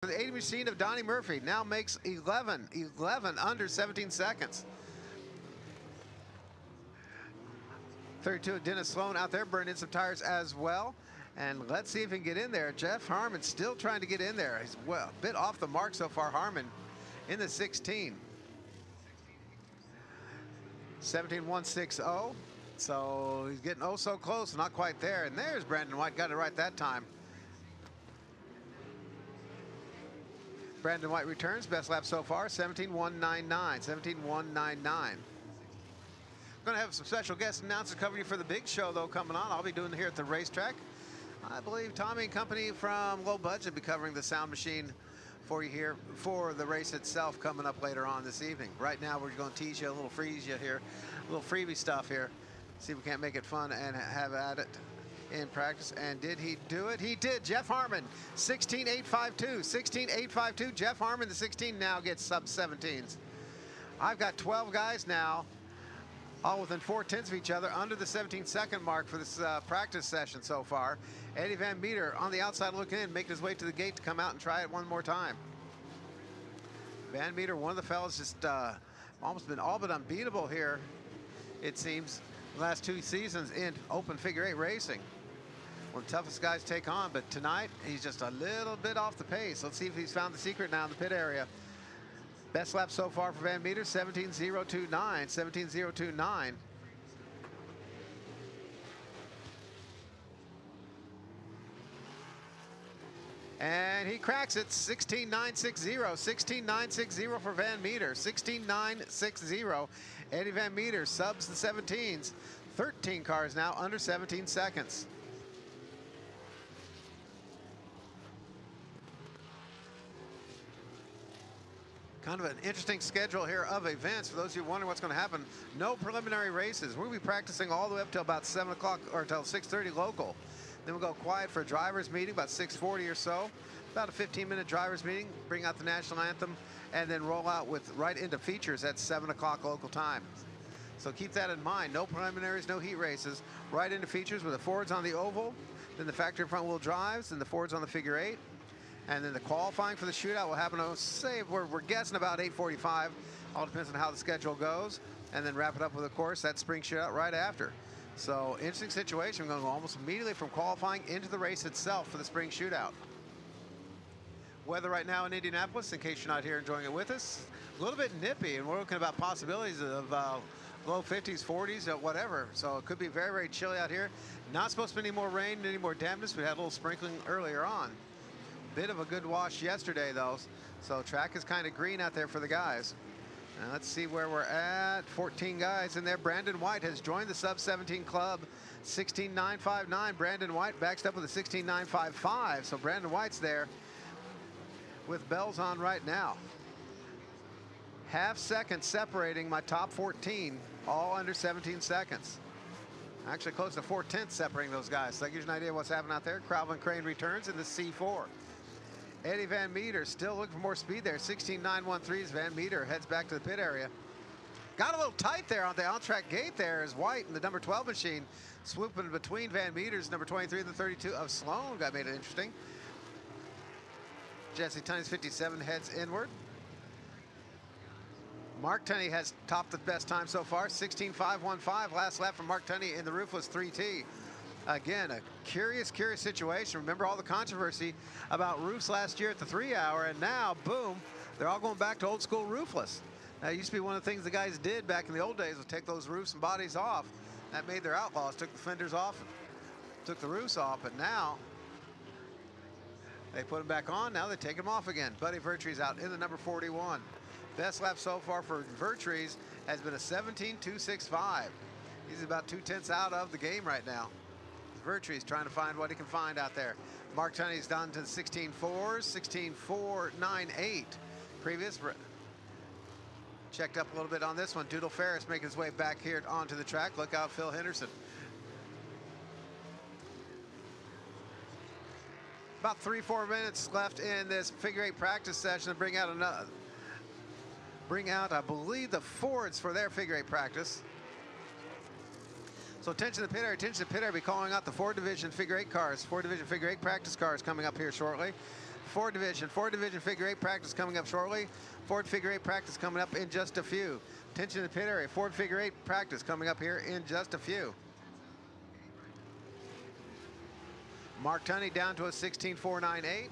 The 80 machine of Donnie Murphy now makes 11 under 17 seconds. 32 of Dennis Sloan out there burning some tires as well. And let's see if he can get in there. Jeff Harmon still trying to get in there. He's a bit off the mark so far, Harmon in the 16. 17.160. So he's getting oh so close, not quite there. And there's Brandon White, got it right that time. Brandon White returns, best lap so far, 17.199, 17.199. Going to have some special guest announcers covering you for the big show, though, coming on. I'll be doing it here at the racetrack. I believe Tommy and company from Low Budget will be covering the sound machine for you here for the race itself coming up later on this evening. Right now, we're going to tease you a little, freeze you here, a little freebie stuff here. See if we can't make it fun and have at it in practice. And did he do it? He did. Jeff Harmon, 16.852, 16.852. Jeff Harmon, the 16 now gets sub 17s. I've got 12 guys now, all within 4/10 of each other, under the 17-second mark for this practice session so far. Eddie Van Meter on the outside looking in, making his way to the gate to come out and try it one more time. Van Meter, one of the fellas, just almost been all but unbeatable here, it seems, the last 2 seasons in open figure 8 racing. One of the toughest guys to take on, but tonight he's just a little bit off the pace. Let's see if he's found the secret now in the pit area. Best lap so far for Van Meter, 17.029, 17.029. And he cracks it, 16.960, 16.960 for Van Meter, 16.960. Eddie Van Meter subs the 17s, 13 cars now under 17 seconds. Kind of an interesting schedule here of events. For those of you wondering what's going to happen, no preliminary races. We'll be practicing all the way up till about 7 o'clock or till 6:30 local. Then we'll go quiet for a driver's meeting, about 6:40 or so. About a 15-minute driver's meeting, bring out the national anthem, and then roll out with right into features at 7 o'clock local time. So keep that in mind. No preliminaries, no heat races. Right into features with the Fords on the oval, then the factory front wheel drives, then the Fords on the figure 8. And then the qualifying for the shootout will happen, say, we're guessing about 8:45. All depends on how the schedule goes. And then wrap it up with, of course, that spring shootout right after. So interesting situation. We're going to go almost immediately from qualifying into the race itself for the spring shootout. Weather right now in Indianapolis, in case you're not here enjoying it with us, a little bit nippy, and we're looking about possibilities of low 50s, 40s, whatever. So it could be very, very chilly out here. Not supposed to be any more rain, any more dampness. We had a little sprinkling earlier on. Bit of a good wash yesterday, though. So track is kind of green out there for the guys. And let's see where we're at. 14 guys in there. Brandon White has joined the sub-17 club. 16.959. Brandon White backs up with a 16.955. So Brandon White's there with bells on right now. Half second separating my top 14, all under 17 seconds. Actually close to 4/10 separating those guys. So that gives you an idea of what's happening out there. Crowlin Crane returns in the C4. Eddie Van Meter still looking for more speed there. 16.913 as Van Meter heads back to the pit area. Got a little tight there on the on-track gate there as White and the number 12 machine swooping between Van Meter's number 23 and the 32 of Sloan. Got made it interesting. Jesse Tunney's 57 heads inward. Mark Tunney has topped the best time so far, 16.515. Last lap from Mark Tunney in the roofless 3T. Again, a curious situation. Remember all the controversy about roofs last year at the 3-hour, and now, boom, they're all going back to old school roofless. Now, it used to be one of the things the guys did back in the old days was take those roofs and bodies off. That made their Outlaws, took the fenders off, took the roofs off, but now they put them back on. Now they take them off again. Buddy Vertrees out in the number 41. Best lap so far for Vertrees has been a 17.265. He's about 2/10 out of the game right now. Vertrees trying to find what he can find out there. Mark Tunney's down to the 16.4s, 16.498. Previous checked up a little bit on this one. Doodle Ferris making his way back here onto the track. Look out, Phil Henderson. About 3-4 minutes left in this figure 8 practice session to bring out, I believe, the Fords for their figure 8 practice. So attention to the pit area, attention to the pit area. Be calling out the Ford Division figure 8 cars, Ford Division figure 8 practice cars coming up here shortly. Ford Division. Ford Division figure 8 practice coming up shortly. Ford figure 8 practice coming up in just a few. Attention to the pit area. Ford figure 8 practice coming up here in just a few. Mark Tunney down to a 16.498.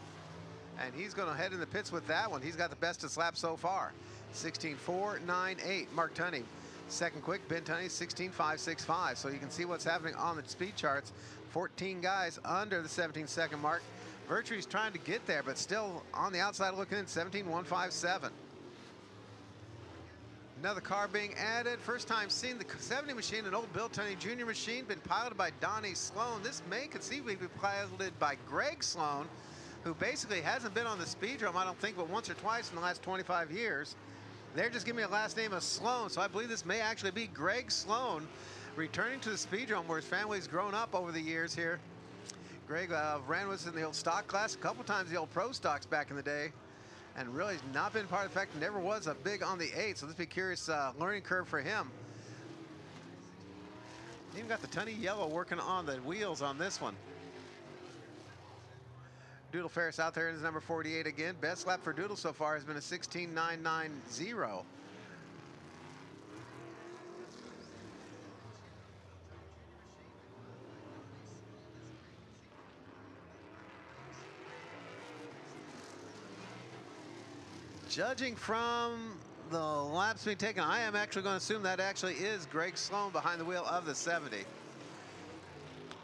And he's going to head in the pits with that one. He's got the bestest lap so far. 16.498. Mark Tunney. Second quick, Ben Tunney, 16.565. So you can see what's happening on the speed charts. 14 guys under the 17-second mark. Virtue's trying to get there, but still on the outside looking in, 17.157. Another car being added. First time seeing the 70 machine, an old Bill Tunney Jr. machine, been piloted by Donnie Sloan. This may conceivably be piloted by Greg Sloan, who basically hasn't been on the Speedrome, I don't think, but once or twice in the last 25 years. They're just giving me a last name of Sloan, so I believe this may actually be Greg Sloan returning to the Speedrome, where his family's grown up over the years here. Greg ran with us in the old stock class, a couple times the old pro stocks back in the day, and really has not been part of the fact, never was a big on the 8, so this will be a curious learning curve for him. Even got the Tunney yellow working on the wheels on this one. Doodle Ferris out there in his number 48 again. Best lap for Doodle so far has been a 16.990. Judging from the laps being taken, I am actually going to assume that actually is Greg Sloan behind the wheel of the 70.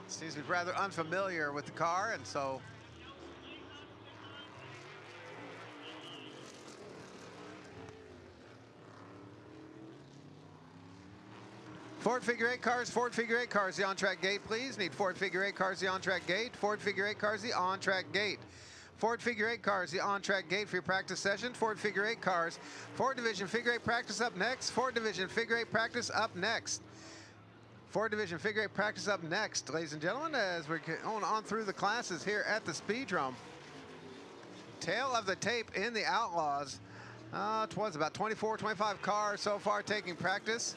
Seems to be rather unfamiliar with the car, and so Ford figure 8 cars, Ford figure 8 cars, the on-track gate, please. Need Ford figure 8 cars, the on-track gate. Ford figure 8 cars, the on-track gate. Ford figure 8 cars, the on-track gate for your practice session. Ford figure 8 cars. Ford Division figure 8 practice up next. Ford Division figure 8 practice up next. Ford Division figure 8 practice up next, ladies and gentlemen, as we're going on through the classes here at the Speedrome. Tail of the tape in the Outlaws. It was about 24, 25 cars so far taking practice.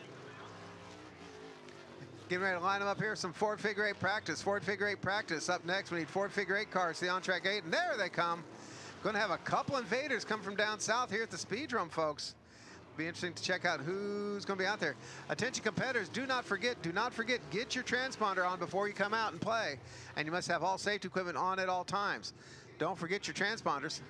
Getting ready to line them up here. Some Ford figure 8 practice. Ford figure 8 practice. Up next, we need Ford figure 8 cars, the on-track gate. And there they come. Going to have a couple invaders come from down south here at the Speedrome, folks. Be interesting to check out who's going to be out there. Attention competitors, do not forget, get your transponder on before you come out and play. And you must have all safety equipment on at all times. Don't forget your transponders.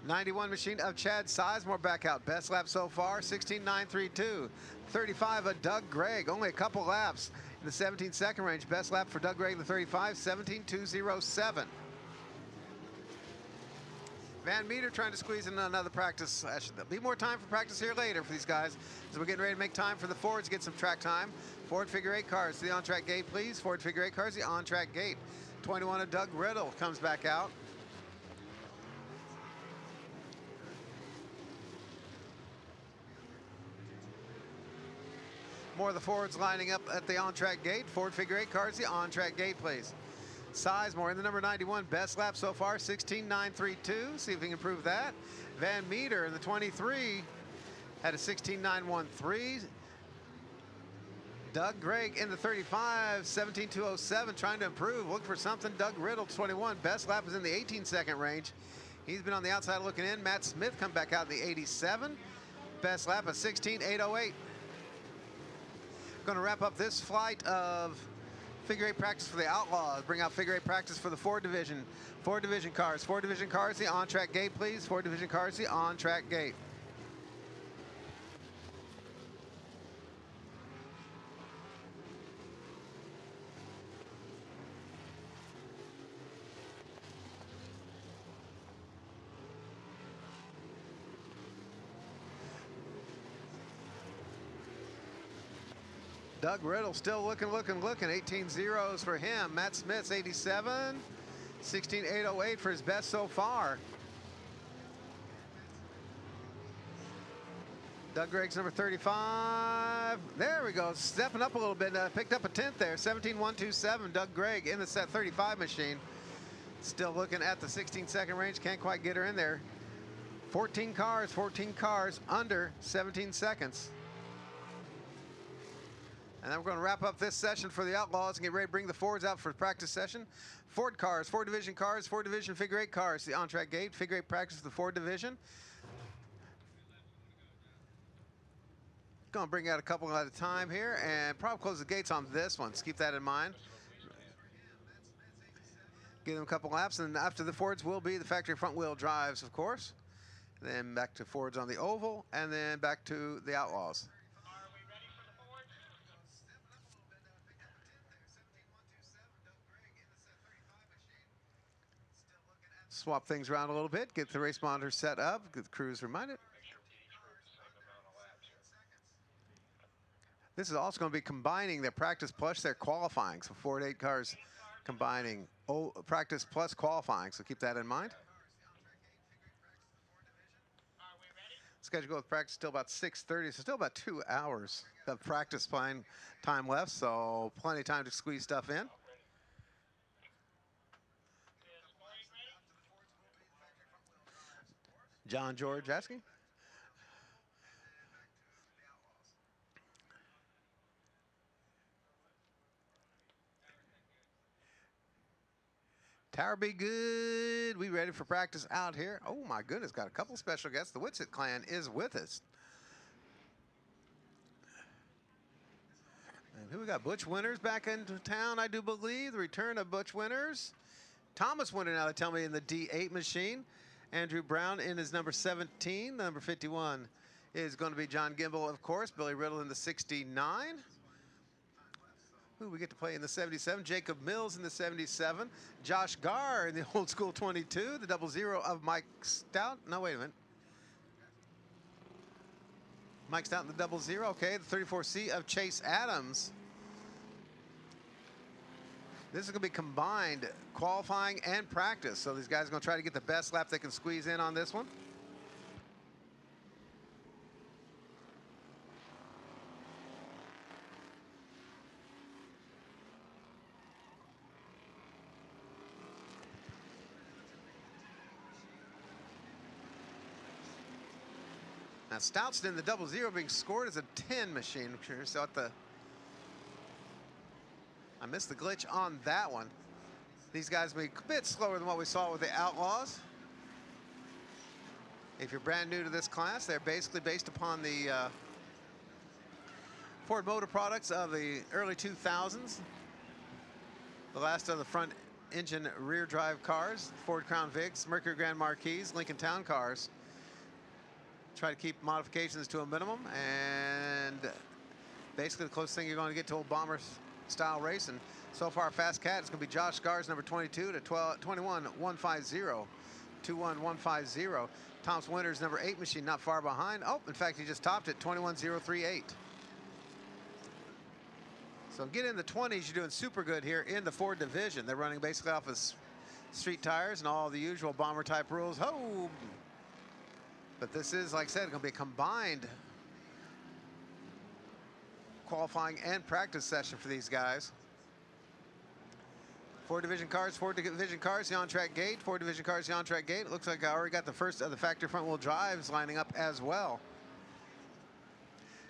91 machine of Chad Sizemore back out. Best lap so far, 16.932. 35 of Doug Gregg, only a couple laps in the 17-second range. Best lap for Doug Gregg, the 35, 17.207. Van Meter trying to squeeze in another practice session. There'll be more time for practice here later for these guys, as we're getting ready to make time for the Fords, get some track time. Ford figure 8 cars to the on-track gate, please. Ford figure 8 cars, the on-track gate. 21 of Doug Riddle comes back out. More of the Fords lining up at the on-track gate. Ford figure 8 cars, the on-track gate, please. Sizemore in the number 91, best lap so far, 16.932. See if we can improve that. Van Meter in the 23 had a 16.913. Doug Gregg in the 35, 17.207, trying to improve. Look for something. Doug Riddle, 21, best lap is in the 18-second range. He's been on the outside looking in. Matt Smith come back out in the 87. Best lap of 16.808. Going to wrap up this flight of figure 8 practice for the Outlaws. Bring out figure 8 practice for the Ford Division. Ford Division cars. Ford Division cars, the on-track gate, please. Ford Division cars, the on-track gate. Doug Riddle still looking. 18 zeros for him. Matt Smith's 87. 16.808 for his best so far. Doug Gregg's number 35. There we go. Stepping up a little bit. Picked up a 10th there. 17.127. Doug Gregg in the set 35 machine. Still looking at the 16-second range. Can't quite get her in there. 14 cars under 17 seconds. And then we're going to wrap up this session for the Outlaws and get ready to bring the Fords out for practice session. Ford cars, Ford Division cars, Ford Division figure 8 cars. The on-track gate, figure 8 practice for the Ford Division. Going to bring out a couple at a time here and probably close the gates on this one. So keep that in mind. Give them a couple laps, and after the Fords will be the factory front wheel drives, of course. Then back to Fords on the oval, and then back to the Outlaws. Swap things around a little bit, get the race monitor set up, get the crews reminded. This is also going to be combining their practice plus their qualifying. So Ford 8 cars combining practice plus qualifying, so keep that in mind. Schedule go with practice till about 6:30, so still about 2 hours of practice time left, so plenty of time to squeeze stuff in. John George asking. Tower be good. We ready for practice out here? Oh my goodness, got a couple special guests. The Whitsitt clan is with us. And who we got? Butch Winters back into town, I do believe. The return of Butch Winters. Thomas Winter, now they tell me, in the D8 machine. Andrew Brown in his number 17. Number 51 is going to be John Gimble, of course. Billy Riddle in the 69. Who we get to play in the 77? Jacob Mills in the 77. Josh Garr in the old school 22. The 00 of Mike Stout. No, wait a minute. Mike Stout in the 00. Okay, the 34C of Chase Adams. This is going to be combined qualifying and practice. So these guys are going to try to get the best lap they can squeeze in on this one. Now Stout's in the 00 being scored as a 10 machine. I'm curious what I missed the glitch on that one. These guys will be a bit slower than what we saw with the Outlaws. If you're brand new to this class, they're basically based upon the Ford Motor products of the early 2000s. The last of the front engine rear drive cars, Ford Crown Vics, Mercury Grand Marquis, Lincoln Town cars. Try to keep modifications to a minimum, and basically the closest thing you're going to get to old bomber style racing. So far, Fast Cat is going to be Josh Garr's number 22 to 21150. 21150. Thomas Winters number 8 machine not far behind. Oh, in fact, he just topped it, 21038. So get in the 20s, you're doing super good here in the Ford division. They're running basically off of street tires and all the usual bomber type rules. Oh, but this is, like I said, going to be a combined qualifying and practice session for these guys. Ford division cars, the on-track gate. Ford division cars, the on-track gate. It looks like I already got the first of the factory front-wheel drives lining up as well.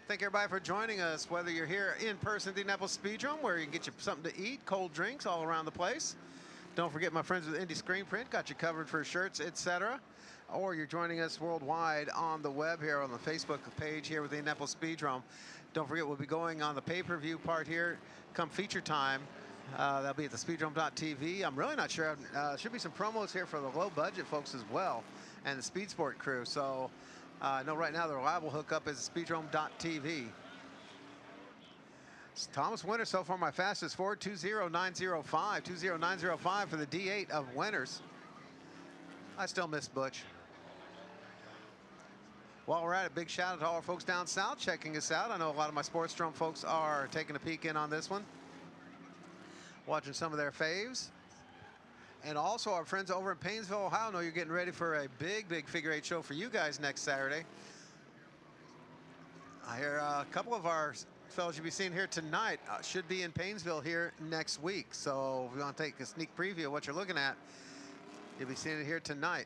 Thank everybody for joining us, whether you're here in person at the Indianapolis Speedrome, where you can get you something to eat, cold drinks all around the place. Don't forget my friends with Indy Screen Print, got you covered for shirts, etc. Or you're joining us worldwide on the web here on the Facebook page here with the Indianapolis Speedrome. Don't forget, we'll be going on the pay-per-view part here come feature time. That'll be at the speedrome.tv. I'm really not sure. Should be some promos here for the low-budget folks as well and the Speed Sport crew. So I know right now the reliable hookup is speedrome.tv. Thomas Winters so far my fastest Ford, 20905. 20905 for the D8 of Winters. I still miss Butch. While we're at it, big shout out to all our folks down south checking us out. I know a lot of my Sportsdrome folks are taking a peek in on this one, watching some of their faves. And also our friends over in Painesville, Ohio, I know you're getting ready for a big figure 8 show for you guys next Saturday. I hear a couple of our fellows you'll be seeing here tonight should be in Painesville here next week. So if you want to take a sneak preview of what you're looking at, you'll be seeing it here tonight.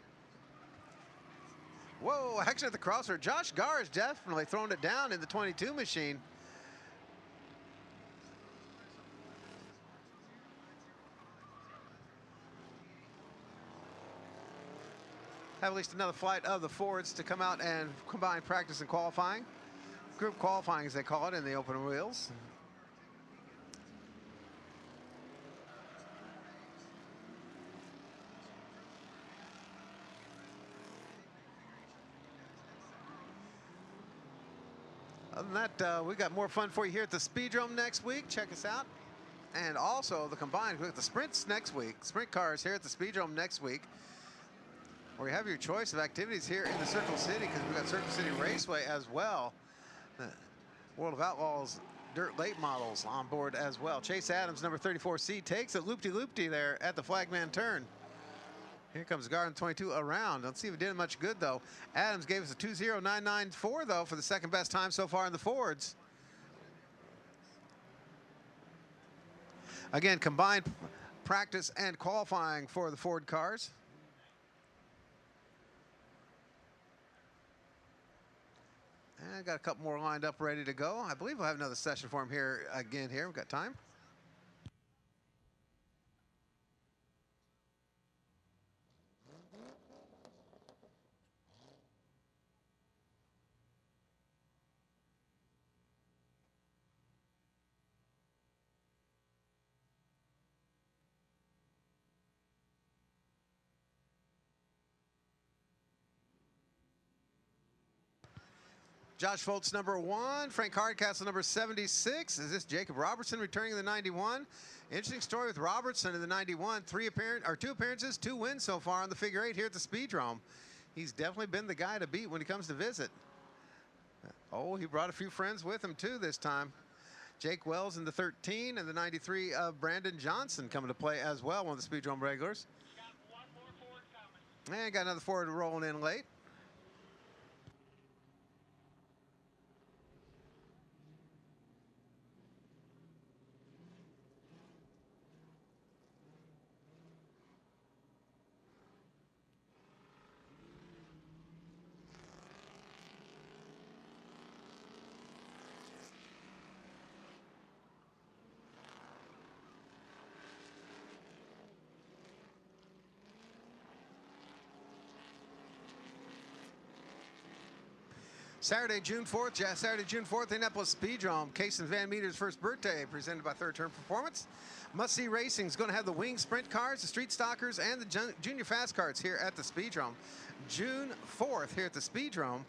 Whoa, action at the crossover. Josh Garr is definitely throwing it down in the 22 machine. have at least another flight of the Fords to come out and combine practice and qualifying. Group qualifying, as they call it, in the open wheels. Other than that, we got more fun for you here at the Speedrome next week. Check us out. And also the combined with the sprints next week. Sprint cars here at the Speedrome next week, where you have your choice of activities here in the Circle City, because we've got Circle City Raceway as well. The World of Outlaws dirt late models on board as well. Chase Adams, number 34C, takes a loop-de-loop-de there at the flagman turn. Here comes Garden 22 around. Let's see if it did much good, though. Adams gave us a 2:0994, though, for the second best time so far in the Fords. Again, combined practice and qualifying for the Ford cars. And got a couple more lined up, ready to go. I believe we'll have another session for him here again here. We've got time. Josh Foltz, number 1. Frank Hardcastle, number 76. Is this Jacob Robertson returning in the 91? Interesting story with Robertson in the 91. 2 appearances, 2 wins so far on the figure 8 here at the Speedrome. He's definitely been the guy to beat when he comes to visit. Oh, he brought a few friends with him too this time. Jake Wells in the 13 and the 93 of Brandon Johnson coming to play as well, one of the Speedrome regulars. Got one more Ford coming. And got another Ford rolling in late. Saturday, June 4th, Indianapolis Speedrome. Cason Van Meter's first birthday, presented by Third Turn Performance. Must See Racing is going to have the wing sprint cars, the street stalkers, and the junior fast cars here at the Speedrome. June 4th here at the Speedrome.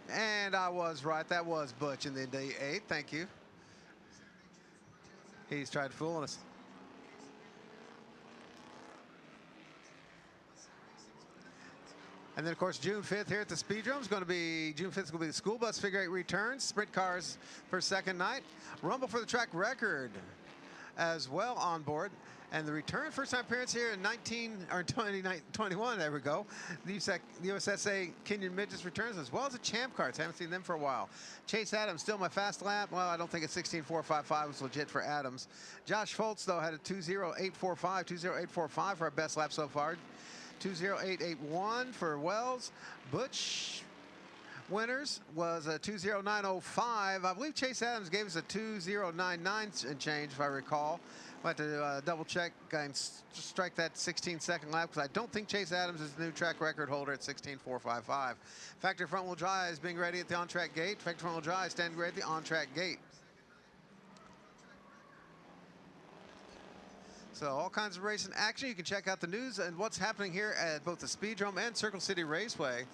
And I was right. That was Butch in the day 8. Thank you. He's tried fooling us. And then, of course, June 5th here at the Speedrome is going to be, June 5th is going to be the school bus figure 8 returns, sprint cars for second night, rumble for the track record as well on board. And the return, first time appearance here in 2021, there we go. The USSA Kenyon Midgets returns, as well as the Champ cards. Haven't seen them for a while. Chase Adams, still my fast lap. Well, I don't think a 16.455 was legit for Adams. Josh Foltz, though, had a 2:0845 for our best lap so far. 2:0881 for Wells. Butch winners was a 2:0905. I believe Chase Adams gave us a 2:099 and change, if I recall. I'll have to double check and strike that 16-second lap, because I don't think Chase Adams is the new track record holder at 16.455. Factory front wheel drive is being ready at the on-track gate. Factory front wheel drive standing ready at the on-track gate. So all kinds of racing action. You can check out the news and what's happening here at both the Speedrome and Circle City Raceway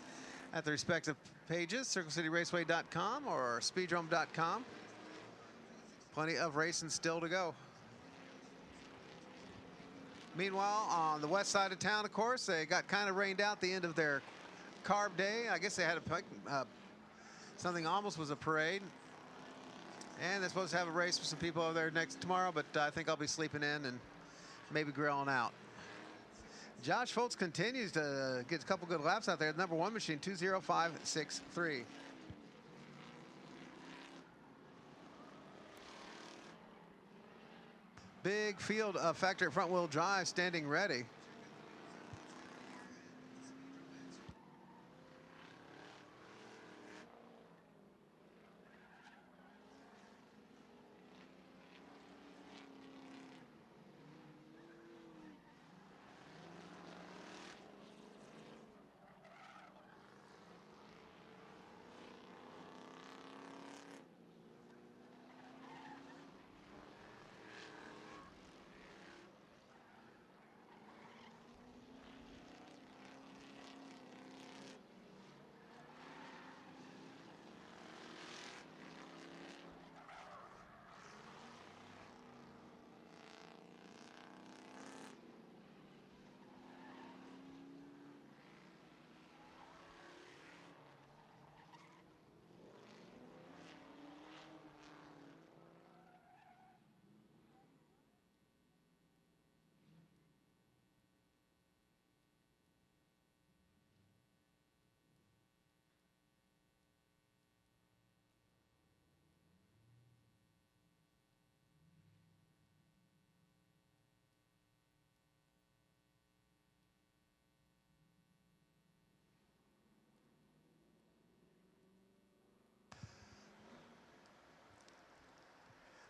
at the respective pages, circlecityraceway.com or speedrome.com. Plenty of racing still to go. Meanwhile, on the west side of town, of course, they got kind of rained out the end of their carb day. I guess they had something almost was a parade. And they're supposed to have a race with some people over there tomorrow, but I think I'll be sleeping in and maybe grilling out. Josh Foltz continues to get a couple good laps out there. Number 1 machine, 2:0563. Big field of factory front-wheel drive standing ready.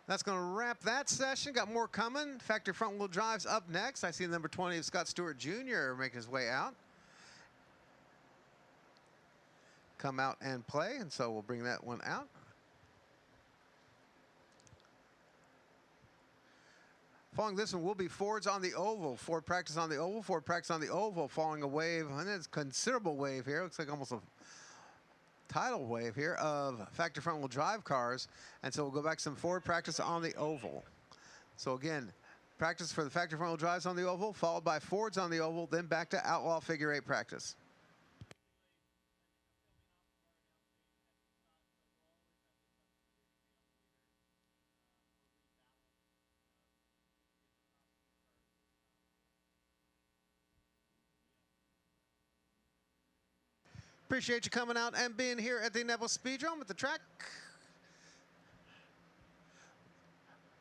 That's going to wrap that session. Got more coming. Factory front-wheel drive's up next. I see number 20 of Scott Stewart Jr. making his way out. Come out and play, and so we'll bring that one out. Following this one will be Fords on the oval. Ford practice on the oval. Ford practice on the oval. Following a wave, and it's a considerable wave here. Looks like almost a tidal wave here of factory front-wheel drive cars. And so we'll go back to some Ford practice on the oval. So again, practice for the factory front-wheel drives on the oval, followed by Fords on the oval, then back to Outlaw figure 8 practice. Appreciate you coming out and being here at the Indianapolis Speedrome at the track.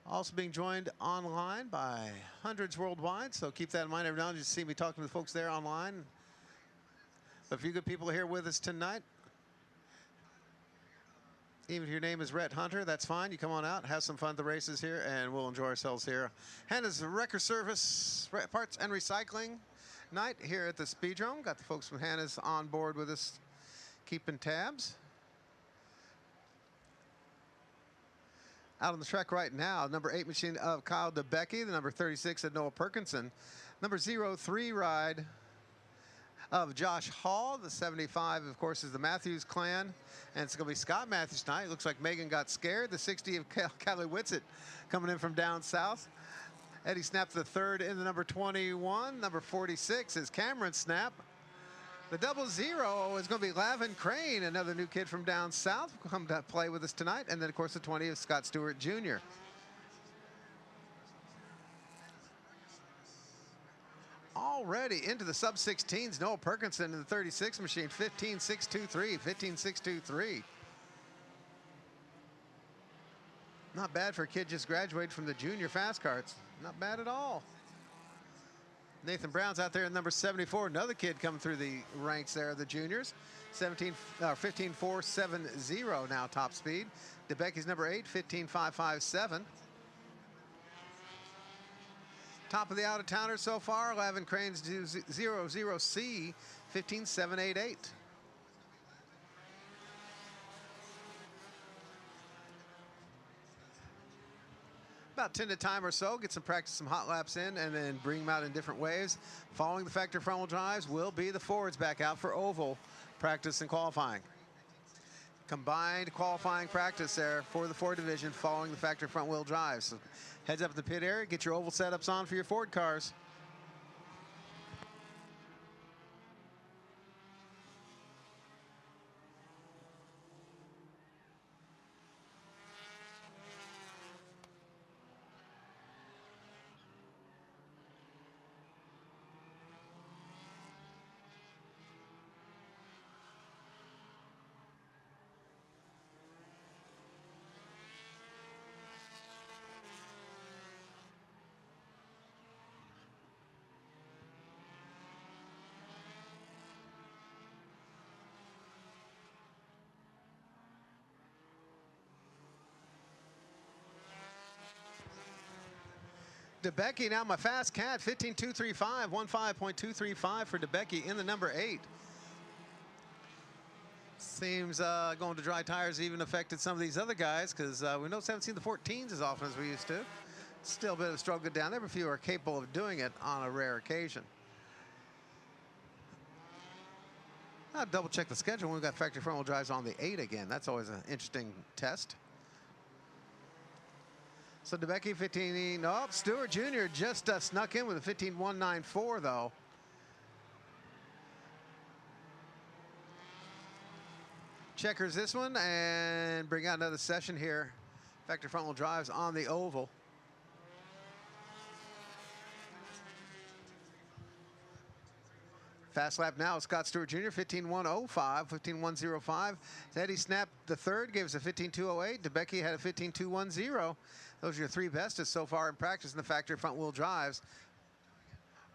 Also being joined online by hundreds worldwide, so keep that in mind. Every now and then you see me talking to the folks there online. A few good people are here with us tonight. Even if your name is Rhett Hunter, that's fine. You come on out, have some fun at the races here, and we'll enjoy ourselves here. Hannah's Wrecker Service Parts and Recycling night here at the Speedrome. Got the folks from Hannah's on board with us, keeping tabs. Out on the track right now, number 8 machine of Kyle DeBecky, the number 36 of Noah Perkinson, number 03 ride of Josh Hall, the 75, of course, is the Matthews clan, and it's going to be Scott Matthews tonight. It looks like Megan got scared. The 60 of Callie Whitsitt coming in from down south. Eddie Snap the third in the number 21. Number 46 is Cameron Snap. The 00 is going to be Lavin Crane, another new kid from down south, come to play with us tonight. And then, of course, the 20 is Scott Stewart Jr. Already into the sub-16s, Noah Perkinson in the 36 machine, 15.623, 15.623. Not bad for a kid just graduated from the junior fast karts. Not bad at all. Nathan Brown's out there in number 74, another kid coming through the ranks there of the juniors. 15.470 now top speed. DeBecky's number 8, 15.557. Top of the out-of-towners so far, Lavin Crane's 00C, 15.788. About 10 to time or so, get some practice, some hot laps in, and then bring them out in different waves. Following the factory front-wheel drives will be the Fords back out for oval practice and qualifying. Combined qualifying practice there for the Ford division following the factory front-wheel drives. So heads up at the pit area, get your oval setups on for your Ford cars. DeBecky now my fast cat, 15.235, 15.235 for DeBecky in the number 8. Seems going to dry tires even affected some of these other guys, because we know haven't seen the 14s as often as we used to. Still a bit of a struggle down there, but few are capable of doing it on a rare occasion. I'll double check the schedule when we've got factory front wheel drives on the 8 again. That's always an interesting test. So DeBecky 15, no, Stewart Jr. just snuck in with a 15.194 though. Checkers this one and bring out another session here. Factory front wheel drives on the oval. Fast lap now, Scott Stewart Jr., 15.105, 15.105. Eddie Snap the third gave us a 15.208. DeBecky had a 15.210. Those are your 3 bestest so far in practice in the factory front wheel drives.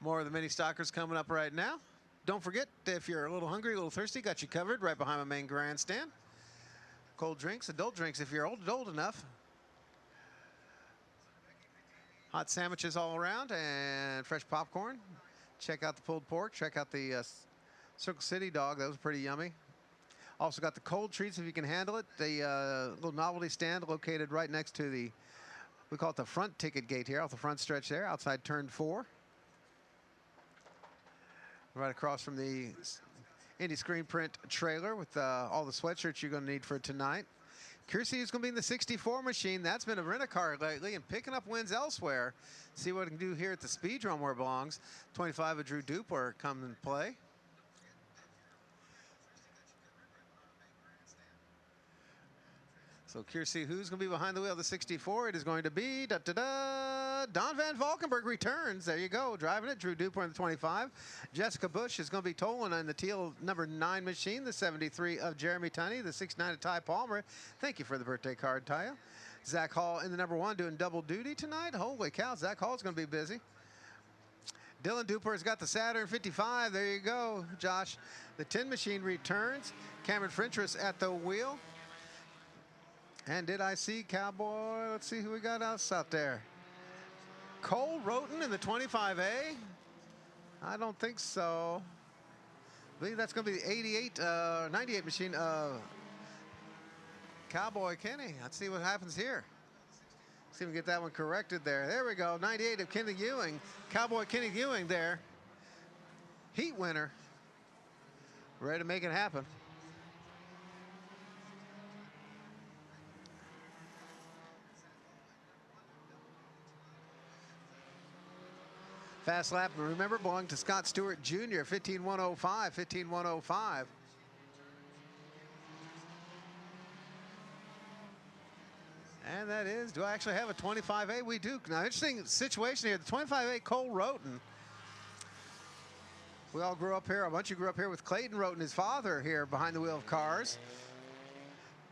More of the mini stockers coming up right now. Don't forget, if you're a little hungry, a little thirsty, got you covered right behind my main grandstand. Cold drinks, adult drinks if you're old enough. Hot sandwiches all around and fresh popcorn. Check out the pulled pork. Check out the Circle City dog. That was pretty yummy. Also got the cold treats if you can handle it. The little novelty stand located right next to the, we call it the front ticket gate here, off the front stretch there, outside turn 4. Right across from the Indy screen print trailer with all the sweatshirts you're going to need for tonight. Curious who's going to be in the 64 machine. That's been a rent-a-car lately and picking up wins elsewhere. See what it can do here at the Speedrome where it belongs. 25 of Drew Dupler come and play. So curious to see who's going to be behind the wheel of the 64. It is going to be Don Van Valkenburg returns. There you go, driving it. Drew Dupler in the 25. Jessica Bush is going to be tolling in the teal number 9 machine. The 73 of Jeremy Tunney. The 69 of Ty Palmer. Thank you for the birthday card, Taya. Zach Hall in the number 1 doing double duty tonight. Holy cow, Zach Hall's going to be busy. Dylan Dupler's got the Saturn 55. There you go, Josh. The 10 machine returns. Cameron Frentress at the wheel. And did I see Cowboy? Let's see who we got else out there. Cole Roten in the 25A? I don't think so. I believe that's going to be the 88, 98 machine of Cowboy Kenny. Let's see what happens here. See if we can get that one corrected there. There we go. 98 of Kenny Ewing. Cowboy Kenny Ewing there. Heat winner. Ready to make it happen. Fast lap, remember, belonging to Scott Stewart Jr., 15.105, 15.105. And that is, do I actually have a 25A? We do. Now, interesting situation here. The 25A, Cole Roten. We all grew up here, a bunch of you grew up here with Clayton Roten, his father, here behind the wheel of cars.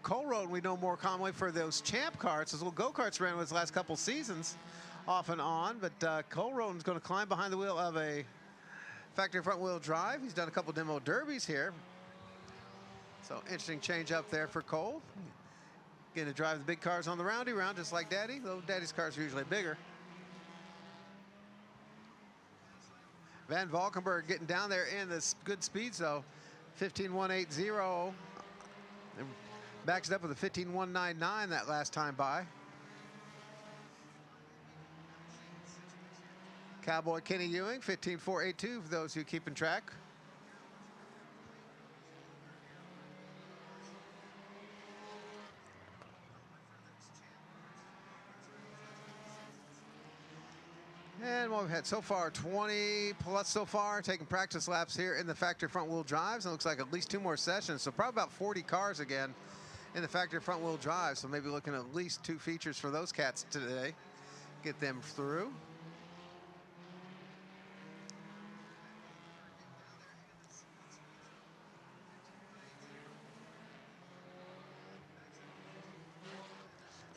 Cole Roten, we know more commonly for those champ carts, those little go-karts ran with his last couple seasons. Off and on, but Cole Roten's going to climb behind the wheel of a factory front wheel drive. He's done a couple demo derbies here. So interesting change up there for Cole. Going to drive the big cars on the roundy round just like Daddy, though Daddy's cars are usually bigger. Van Valkenburg getting down there in this good speeds though. 15.180. Backs it up with a 15.199 that last time by. Cowboy Kenny Ewing, 15.482 for those who keep in track. And what we've had so far, 20 plus so far, taking practice laps here in the factory front wheel drives. It looks like at least 2 more sessions, so probably about 40 cars again in the factory front wheel drive. So maybe looking at least 2 features for those cats today. Get them through.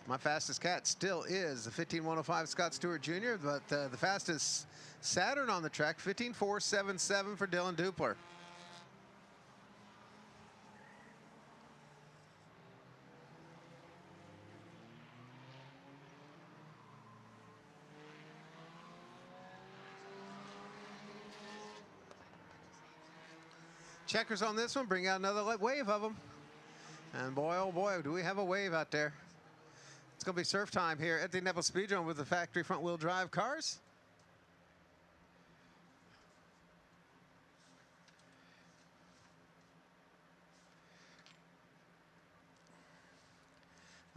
My fastest cat still is the 15.105 Scott Stewart Jr., but the fastest Saturn on the track, 15.477 for Dylan Dupler. Checkers on this one, bring out another wave of them. And boy, oh boy, do we have a wave out there. It's going to be surf time here at the Indianapolis Speedrome with the factory front-wheel drive cars.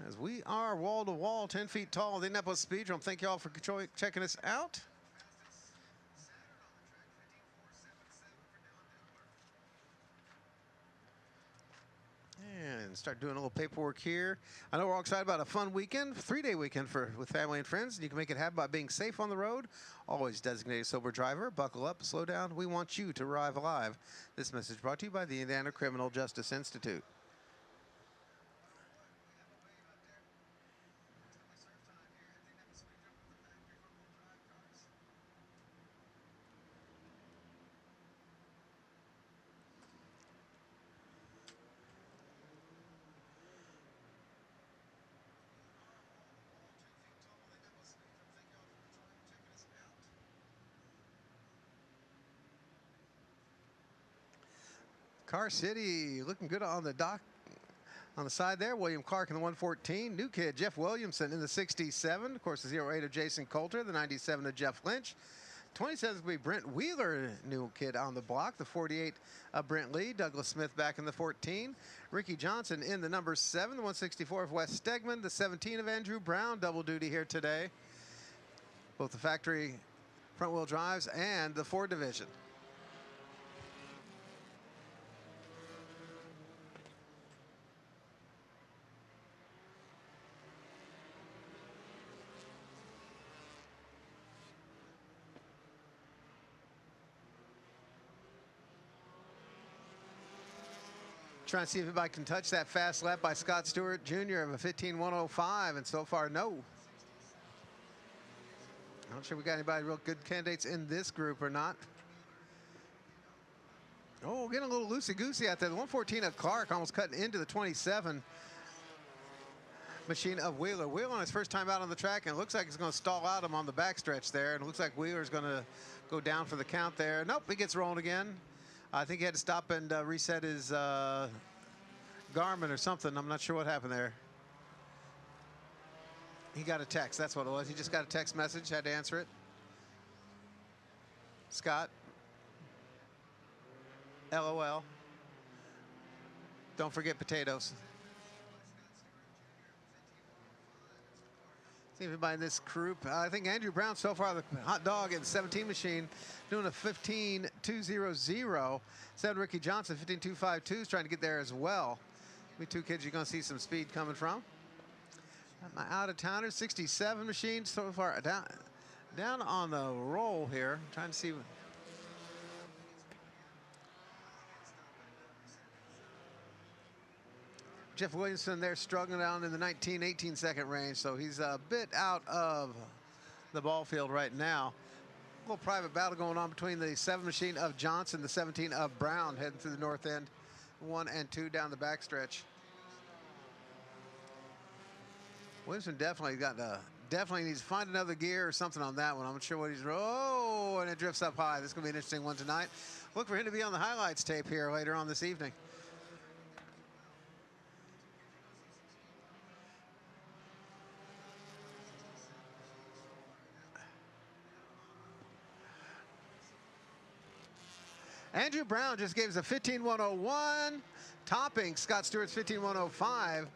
As we are wall-to-wall, 10 feet tall, the Indianapolis Speedrome. Thank you all for checking us out. And start doing a little paperwork here. I know we're all excited about a fun weekend, 3-day weekend with family and friends. You can make it happen by being safe on the road. Always designated sober driver. Buckle up, slow down. We want you to arrive alive. This message brought to you by the Indiana Criminal Justice Institute. Car City looking good on the dock. On the side there, William Clark in the 114. New kid, Jeff Williamson in the 67. Of course, the 08 of Jason Coulter, the 97 of Jeff Lynch. 27 will be Brent Wheeler, new kid on the block. The 48 of Brent Lee. Douglas Smith back in the 14. Ricky Johnson in the number 7. The 164 of Wes Stegman. The 17 of Andrew Brown, double duty here today. Both the factory front-wheel drives and the Ford division. Trying to see if anybody can touch that fast lap by Scott Stewart Jr. of a 15:105, and so far, no. I'm not sure we got anybody real good candidates in this group or not. Oh, getting a little loosey-goosey out there. The 114 of Clark almost cutting into the 27 machine of Wheeler. Wheeler on his first time out on the track, and it looks like he's going to stall out him on the backstretch there, and it looks like Wheeler's going to go down for the count there. Nope, he gets rolling again. I think he had to stop and reset his Garmin or something. I'm not sure what happened there. He got a text. That's what it was. He just got a text message. Had to answer it. Scott. LOL. Don't forget potatoes. See if anybody in this group. I think Andrew Brown so far, the hot dog in the 17 machine, doing a 15:200. 7 Ricky Johnson, 15:252 is trying to get there as well. Maybe two kids you're going to see some speed coming from. My out-of-towner 67 machine so far down on the roll here. I'm trying to see. Jeff Williamson there struggling down in the 19-18 second range, so he's a bit out of the ball field right now. A little private battle going on between the 7 machine of Johnson, the 17 of Brown, heading through the north end. 1 and 2 down the backstretch. Williamson definitely needs to find another gear or something on that one. I'm not sure what he's. Oh, and it drifts up high. This is going to be an interesting one tonight. Look for him to be on the highlights tape here later on this evening. Andrew Brown just gave us a 15:101, topping Scott Stewart's 15:105.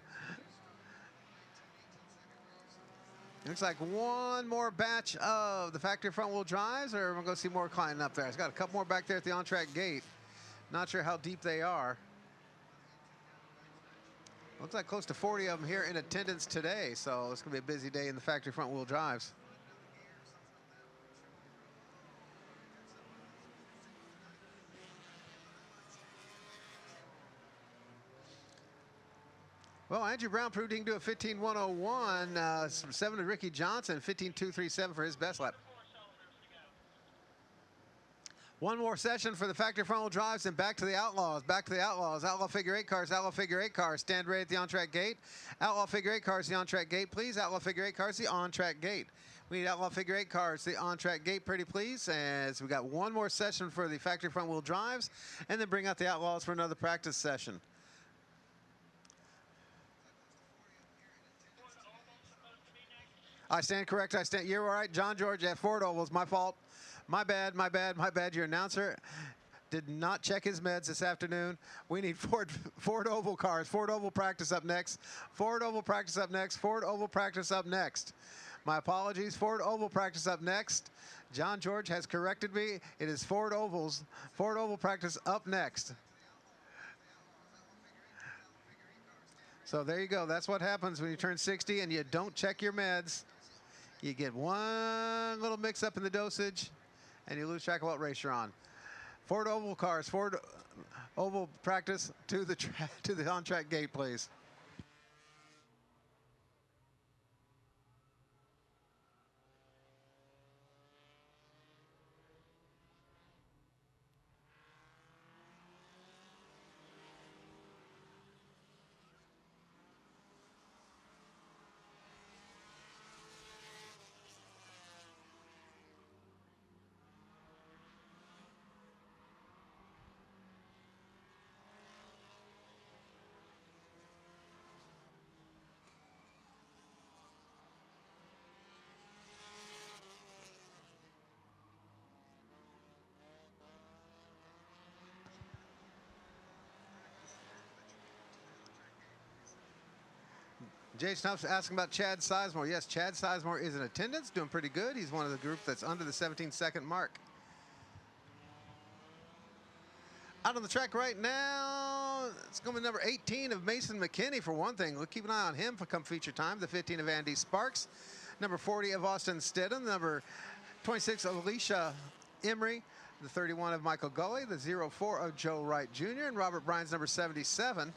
Looks like one more batch of the factory front-wheel drives, or we're going to go see more climbing up there. It's got a couple more back there at the on-track gate. Not sure how deep they are. Looks like close to 40 of them here in attendance today, so it's going to be a busy day in the factory front-wheel drives. Well, Andrew Brown proved he can do a 15:101. 7 to Ricky Johnson, 15:237 for his best lap. One more session for the factory front-wheel drives, and back to the Outlaws. Back to the Outlaws. Outlaw figure 8 cars. Outlaw figure 8 cars. Stand ready at the on-track gate. Outlaw figure 8 cars. The on-track gate, please. Outlaw figure 8 cars. The on-track gate. We need Outlaw figure 8 cars. The on-track gate, pretty please. As we got one more session for the factory front wheel drives, and then bring out the Outlaws for another practice session. I stand correct. I stand. You're all right, John George at Ford Ovals. My fault. My bad. My bad. My bad. Your announcer did not check his meds this afternoon. We need Ford Oval cars. Ford Oval practice up next. Ford Oval practice up next. Ford Oval practice up next. My apologies. Ford Oval practice up next. John George has corrected me. It is Ford Ovals. Ford Oval practice up next. So there you go. That's what happens when you turn 60 and you don't check your meds. You get one little mix up in the dosage, and you lose track of what race you're on. Ford Oval cars. Ford Oval practice to the on-track gate, please. Jay Snuff's asking about Chad Sizemore. Yes, Chad Sizemore is in attendance, doing pretty good. He's one of the group that's under the 17-second mark. Out on the track right now, it's going to be number 18 of Mason McKinney for one thing. We'll keep an eye on him for come feature time. The 15 of Andy Sparks. Number 40 of Austin Stidham. Number 26 of Alicia Emery. The 31 of Michael Gully. The 04 of Joe Wright Jr. And Robert Bryan's number 77.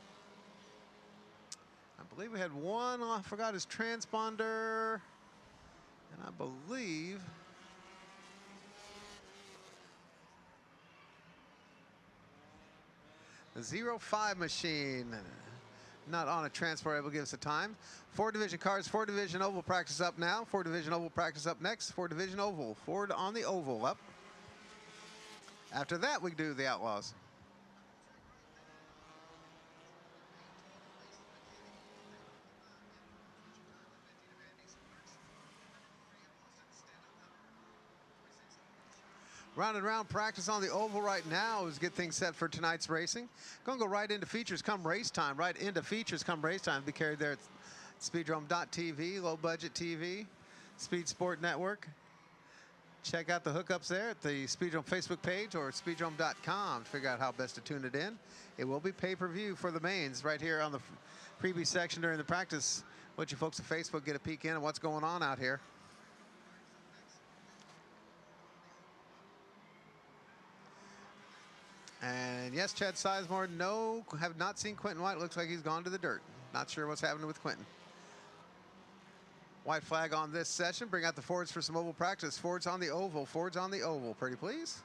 I believe we had one, I forgot his transponder, and I believe the 05 machine, not on a transponder, able to give us a time. 4 division cars, 4 division oval practice up now, 4 division oval practice up next, 4 division oval, Ford on the oval up. After that, we do the Outlaws. Round and round practice on the oval right now is get things set for tonight's racing. Going to go right into features come race time. Right into features come race time. Be carried there at Speedrome.tv, low budget TV, Speed Sport Network. Check out the hookups there at the Speedrome Facebook page or speedrome.com to figure out how best to tune it in. It will be pay-per-view for the mains right here on the preview section during the practice. Let you folks at Facebook get a peek in on what's going on out here. And yes, Chad Sizemore, no, have not seen Quentin White. Looks like he's gone to the dirt. Not sure what's happening with Quentin. White flag on this session. Bring out the Fords for some oval practice. Fords on the oval. Fords on the oval. Pretty please.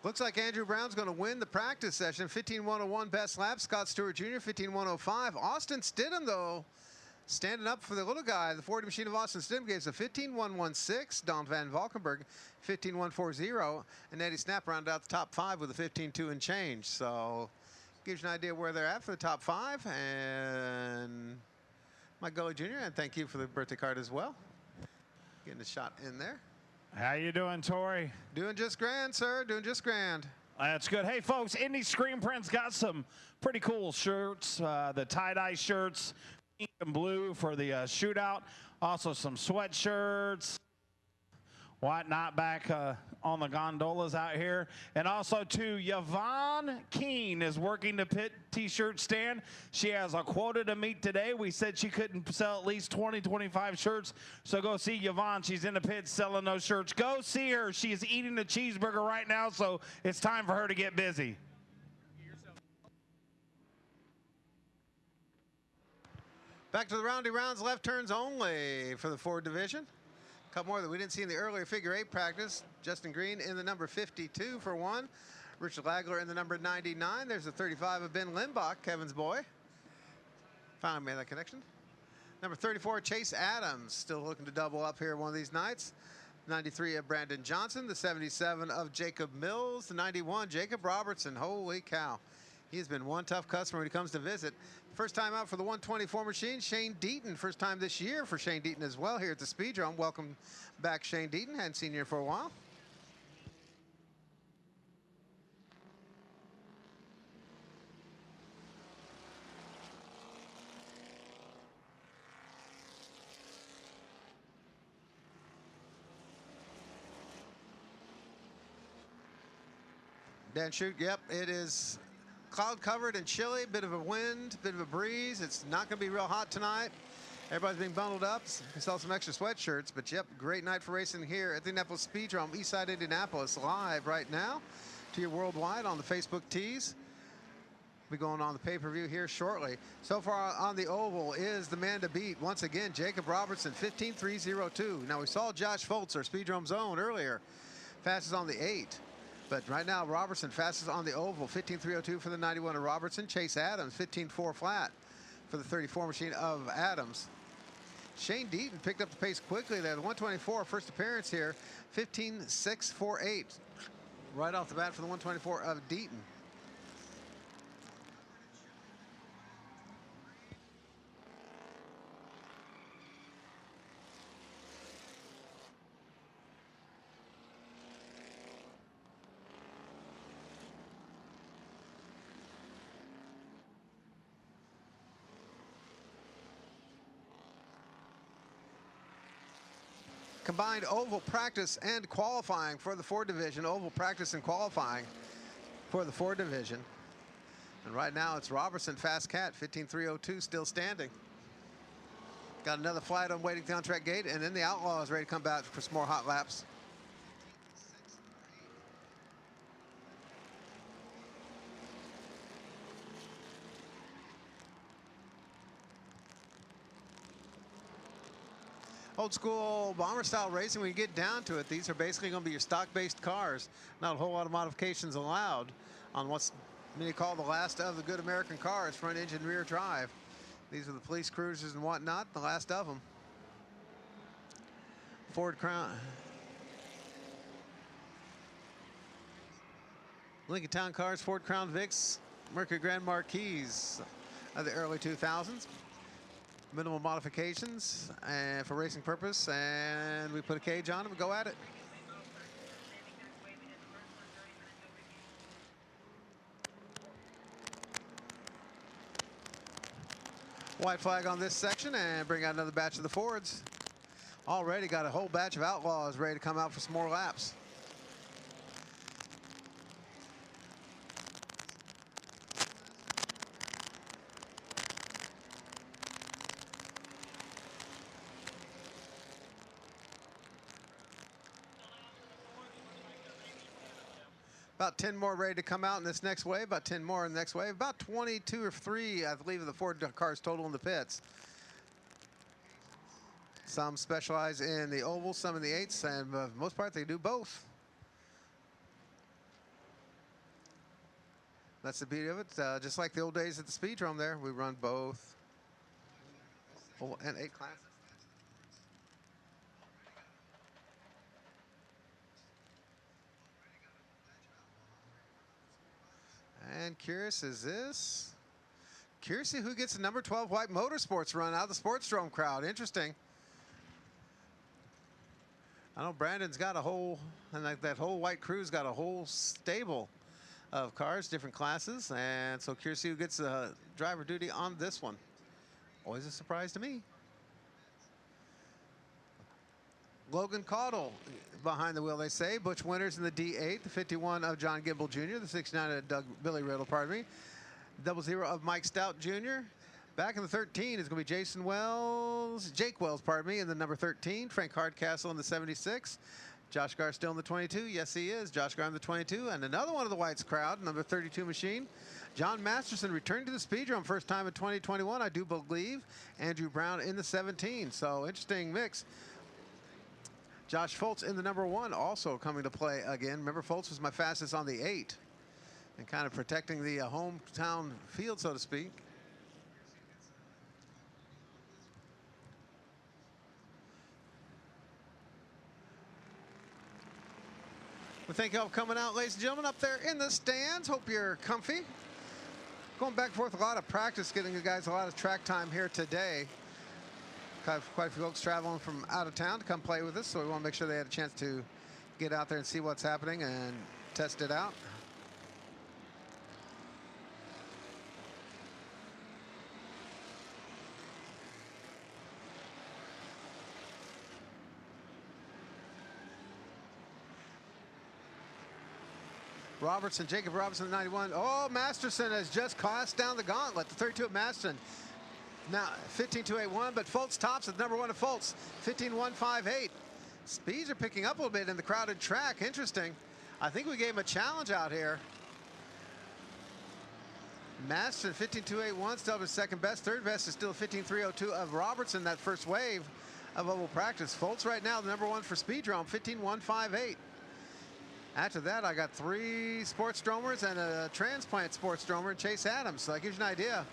Looks like Andrew Brown's going to win the practice session. 15:101 best lap. Scott Stewart Jr. 15:105. Austin Stidham, though, standing up for the little guy. The 40 machine of Austin Stidham gives a 15:116. Don Van Valkenburg 15:140. And Eddie Snap rounded out the top 5 with a 15:2 and change. So gives you an idea where they're at for the top 5. And Mike Gully Jr., and thank you for the birthday card as well. Getting a shot in there. How you doing, Tori? Doing just grand, sir. Doing just grand. That's good. Hey, folks, Indy Screen Print's got some pretty cool shirts. The tie-dye shirts, pink and blue for the shootout. Also some sweatshirts, whatnot back on the gondolas out here. And also, too, Yvonne Keene is working the pit T-shirt stand. She has a quota to meet today. We said she couldn't sell at least 20, 25 shirts. So go see Yvonne. She's in the pit selling those shirts. Go see her. She is eating a cheeseburger right now, so it's time for her to get busy. Get yourself Back to the roundy rounds, left turns only for the Ford division. A couple more that we didn't see in the earlier figure 8 practice. Justin Green in the number 52 for one. Richard Lagler in the number 99. There's the 35 of Ben Limbach, Kevin's boy. Finally made that connection. Number 34, Chase Adams, still looking to double up here one of these nights. 93 of Brandon Johnson, the 77 of Jacob Mills, the 91, Jacob Robertson. Holy cow. He's been one tough customer when he comes to visit. First time out for the 124 machine, Shane Deaton. First time this year for Shane Deaton as well here at the Speedrome. Welcome back, Shane Deaton. Hadn't seen you here for a while. Dan Shoot, yep, it is cloud covered and chilly, bit of a wind, bit of a breeze. It's not going to be real hot tonight. Everybody's being bundled up. We saw some extra sweatshirts, but yep, great night for racing here at the Indianapolis Speedrome, Eastside Indianapolis, live right now to you worldwide on the Facebook tees. We'll be going on the pay-per-view here shortly. So far on the oval is the man to beat. Once again, Jacob Robertson, 15.302. Now we saw Josh Foltz, our Speedrome zone earlier, fastest on the 8. But right now, Robertson fastest on the oval, 15.302 for the 91 of Robertson. Chase Adams, 15.4 flat for the 34 machine of Adams. Shane Deaton picked up the pace quickly there. The 124, first appearance here, 15.648. Right off the bat for the 124 of Deaton. Combined oval practice and qualifying for the Ford division. Oval practice and qualifying for the Ford division. And right now it's Robertson, fast cat, 15.302, still standing. Got another flight on waiting down track gate, and then the Outlaw is ready to come back for some more hot laps. Old school bomber style racing, when you get down to it, these are basically going to be your stock-based cars. Not a whole lot of modifications allowed on what's many call the last of the good American cars, front engine, rear drive. These are the police cruisers and whatnot, the last of them. Ford Crown. Lincoln Town cars, Ford Crown Vics, Mercury Grand Marquis of the early 2000s. Minimal modifications and for racing purpose, and we put a cage on them and go at it. White flag on this section, and bring out another batch of the Fords. Already got a whole batch of Outlaws ready to come out for some more laps. About 10 more ready to come out in this next wave. About 10 more in the next wave. About 22 or 3, I believe, of the Ford cars total in the pits. Some specialize in the ovals, some in the 8s, and for the most part, they do both. That's the beauty of it. Just like the old days at the Speedrome there, we run both oval and 8 classes. And curious is this. Curious to see who gets the number 12 white motorsports run out of the Sportsdrome crowd. Interesting. I know Brandon's got a whole, and that whole white crew's got a whole stable of cars, different classes. And so curious to see who gets driver duty on this one. Always a surprise to me. Logan Caudle behind the wheel, they say. Butch Winters in the D8, the 51 of John Gimble Jr., the 69 of Billy Riddle, pardon me. 00 of Mike Stout Jr. Back in the 13 is going to be Jake Wells, pardon me, in the number 13. Frank Hardcastle in the 76. Josh Garr still in the 22. Yes, he is. Josh Garr in the 22. And another one of the whites crowd, number 32 machine. John Masterson returned to the Speedrome first time in 2021, I do believe. Andrew Brown in the 17. So interesting mix. Josh Foltz in the number 1 also coming to play again. Remember, Foltz was my fastest on the 8 and kind of protecting the hometown field, so to speak. Well, thank you all for coming out, ladies and gentlemen, up there in the stands. Hope you're comfy. Going back and forth, a lot of practice, getting you guys a lot of track time here today. Quite a few folks traveling from out of town to come play with us, so we want to make sure they had a chance to get out there and see what's happening and test it out. Robertson, Jacob Robertson, 91. Oh, Masterson has just cast down the gauntlet. The 32 at Masterson. Now 15.281, but Foltz tops at number 1 of Foltz, 15.158. Speeds are picking up a little bit in the crowded track. Interesting. I think we gave him a challenge out here. Masterson 15.281, still his second best. Third best is still 15.302 of Robertson, that first wave of oval practice. Foltz right now the number 1 for Speedrome, 15.158. After that, I got 3 sports dromers and a transplant sports dromer, Chase Adams. So that gives you an idea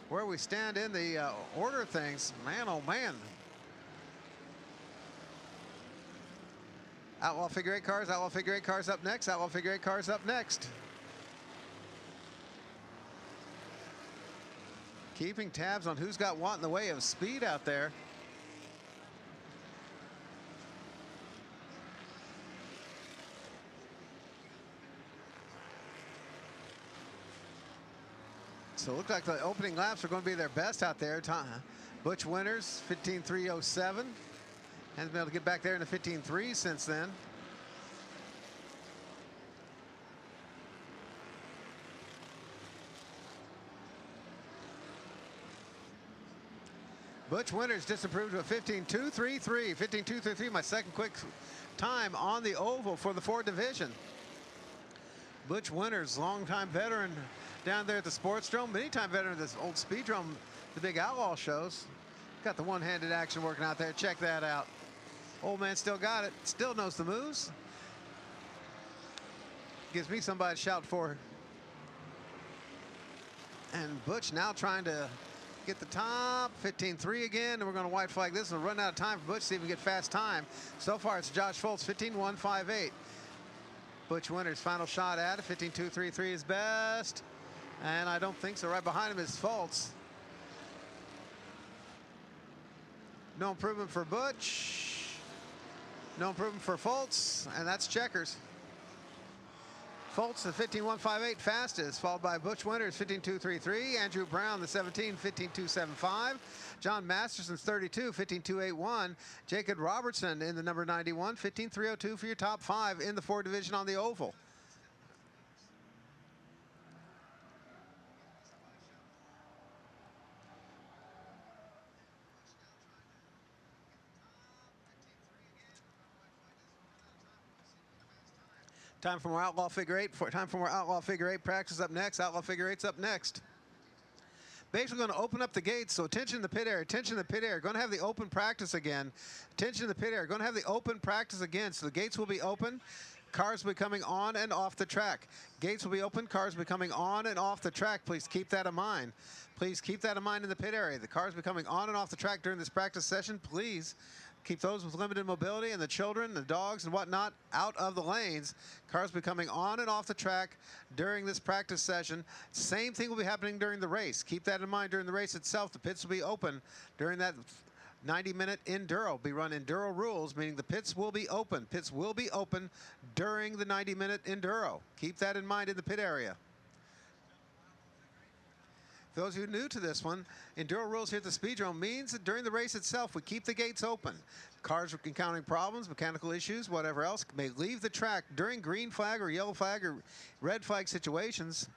where we stand in the order of things. Man, oh man. Outlaw figure 8 cars, Outlaw figure 8 cars up next, Outlaw figure 8 cars up next. Keeping tabs on who's got what in the way of speed out there. So it looked like the opening laps are going to be their best out there. Butch Winters, 15.307. Hasn't been able to get back there in the 15.3 since then. Butch Winters disapproved of 15.233. 15.233, my second quick time on the oval for the Ford division. Butch Winters, longtime veteran down there at the Sportsdrome, many-time veteran of this old Speedrome, the big Outlaw shows. Got the one-handed action working out there. Check that out. Old man still got it. Still knows the moves. Gives me somebody to shout for. And Butch now trying to get the top. 15.3 again, and we're going to white flag this. We'll run out of time for Butch, see if we can get fast time. So far, it's Josh Foltz, 15.158. Butch Winters' final shot at it. 15.233 is best. And I don't think so. Right behind him is Foltz. No improvement for Butch. No improvement for Foltz. And that's checkers. Foltz, the 15.158 fastest, followed by Butch Winters, 15.233. Andrew Brown, the 17, 15.275. John Masterson's 32, 15.281. Jacob Robertson in the number 91, 15.302 for your top 5 in the Ford division on the oval. Time for more Outlaw figure 8. Time for more Outlaw figure 8 practice up next. Outlaw figure 8's up next. Basically going to open up the gates, so attention to the pit area, attention to the pit area. Going to have the open practice again. Attention to the pit area. Going to have the open practice again, so the gates will be open. Cars will be coming on and off the track. Gates will be open. Cars will be coming on and off the track. Please keep that in mind. Please keep that in mind in the pit area. The cars will be coming on and off the track during this practice session. Please keep those with limited mobility and the children, the dogs, and whatnot out of the lanes. Cars will be coming on and off the track during this practice session. Same thing will be happening during the race. Keep that in mind during the race itself. The pits will be open during that 90-minute Enduro. Be run Enduro rules, meaning the pits will be open. Pits will be open during the 90-minute Enduro. Keep that in mind in the pit area. For those of you new to this one, Enduro rules here at the Speedrome means that during the race itself, we keep the gates open. Cars encountering problems, mechanical issues, whatever else, may leave the track during green flag or yellow flag or red flag situations,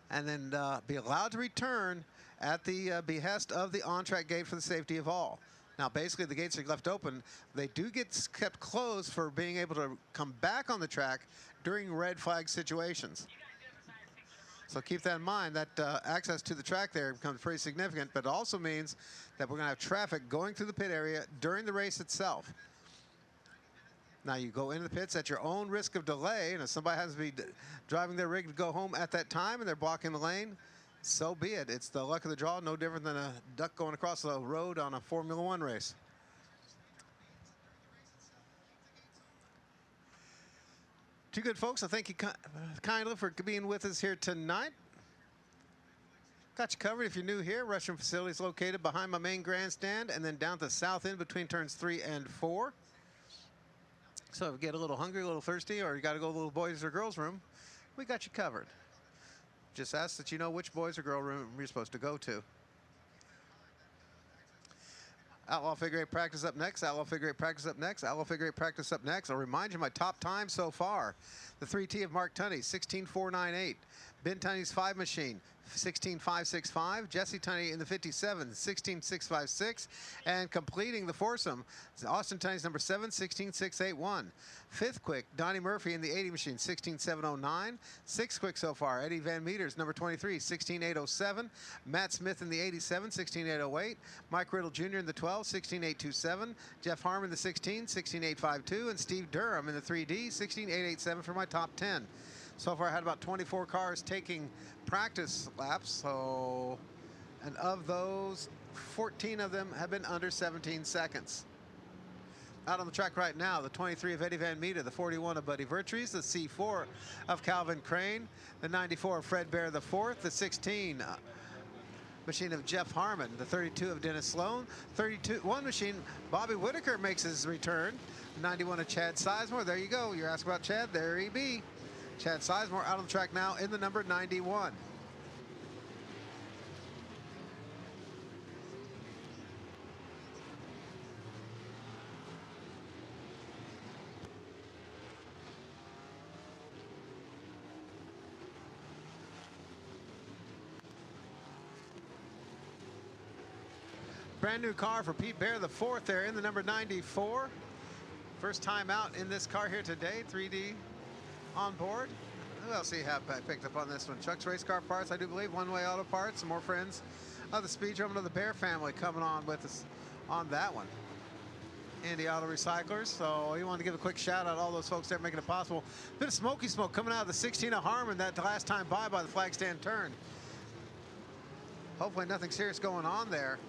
and then be allowed to return at the behest of the on-track gate for the safety of all. Now, basically, the gates are left open. They do get kept closed for being able to come back on the track during red flag situations. So keep that in mind. That access to the track there becomes pretty significant, but it also means that we're going to have traffic going through the pit area during the race itself. Now you go into the pits at your own risk of delay, and if somebody has to be driving their rig to go home at that time and they're blocking the lane, so be it. It's the luck of the draw, no different than a duck going across the road on a Formula One race. Too good, folks. I thank you kindly for being with us here tonight. Got you covered if you're new here. Restroom facilities located behind my main grandstand and then down to the south end between turns 3 and 4. So if you get a little hungry, a little thirsty, or you got to go to the little boys or girls room, we got you covered. Just ask that you know which boys or girl room you're supposed to go to. Outlaw figure 8 practice up next. Outlaw figure 8 practice up next. Outlaw figure 8 practice up next. I'll remind you my top time so far. The 3T of Mark Tunney, 16.498. Ben Tunney's 5 machine, 16.565. Jesse Tunney in the 57, 16.656. And completing the foursome, Austin Tunney's number 7, 16.681. Fifth quick, Donnie Murphy in the 80 machine, 16.709. Sixth quick so far, Eddie Van Meters, number 23, 16.807. Matt Smith in the 87, 16.808. Mike Riddle Jr. in the 12, 16.827. Jeff Harmon in the 16, 16.852. And Steve Durham in the 3D, 16.887 for my top 10. So far I had about 24 cars taking practice laps, and of those, 14 of them have been under 17 seconds. Out on the track right now, the 23 of Eddie Van Meter, the 41 of Buddy Vertrees, the C4 of Calvin Crane, the 94 of Fred Bear the 4th, the 16 machine of Jeff Harmon, the 32 of Dennis Sloan, 31 machine, Bobby Whitaker makes his return, 91 of Chad Sizemore. There you go. You're asking about Chad. There he be. Chad Sizemore out on the track now in the number 91. Brand new car for Pete Bear the 4th there in the number 94. First time out in this car here today, 3D on board. Who else do you have picked up on this one? Chuck's Race Car Parts, I do believe. One Way Auto Parts, some more friends of the Speedrome of the Bear family coming on with us on that one. Indy Auto Recyclers. So you want to give a quick shout out to all those folks there making it possible. Bit of smoky smoke coming out of the 16 of Harmon that last time by the flag stand turn. Hopefully nothing serious going on there.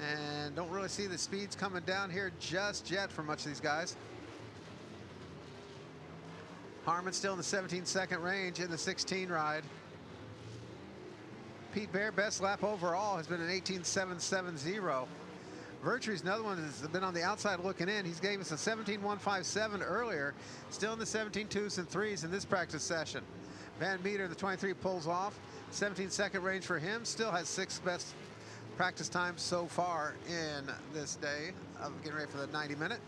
And don't really see the speeds coming down here just yet for much of these guys. Harmon still in the 17-second range in the 16 ride. Pete Bear, best lap overall, has been an 18.770. Vertrees, another one that's been on the outside looking in. He's gave us a 17.157 earlier. Still in the 17.2s and 3s in this practice session. Van Meter, the 23, pulls off. 17-second range for him. Still has 6th best practice time so far in this day of getting ready for the 90-minute.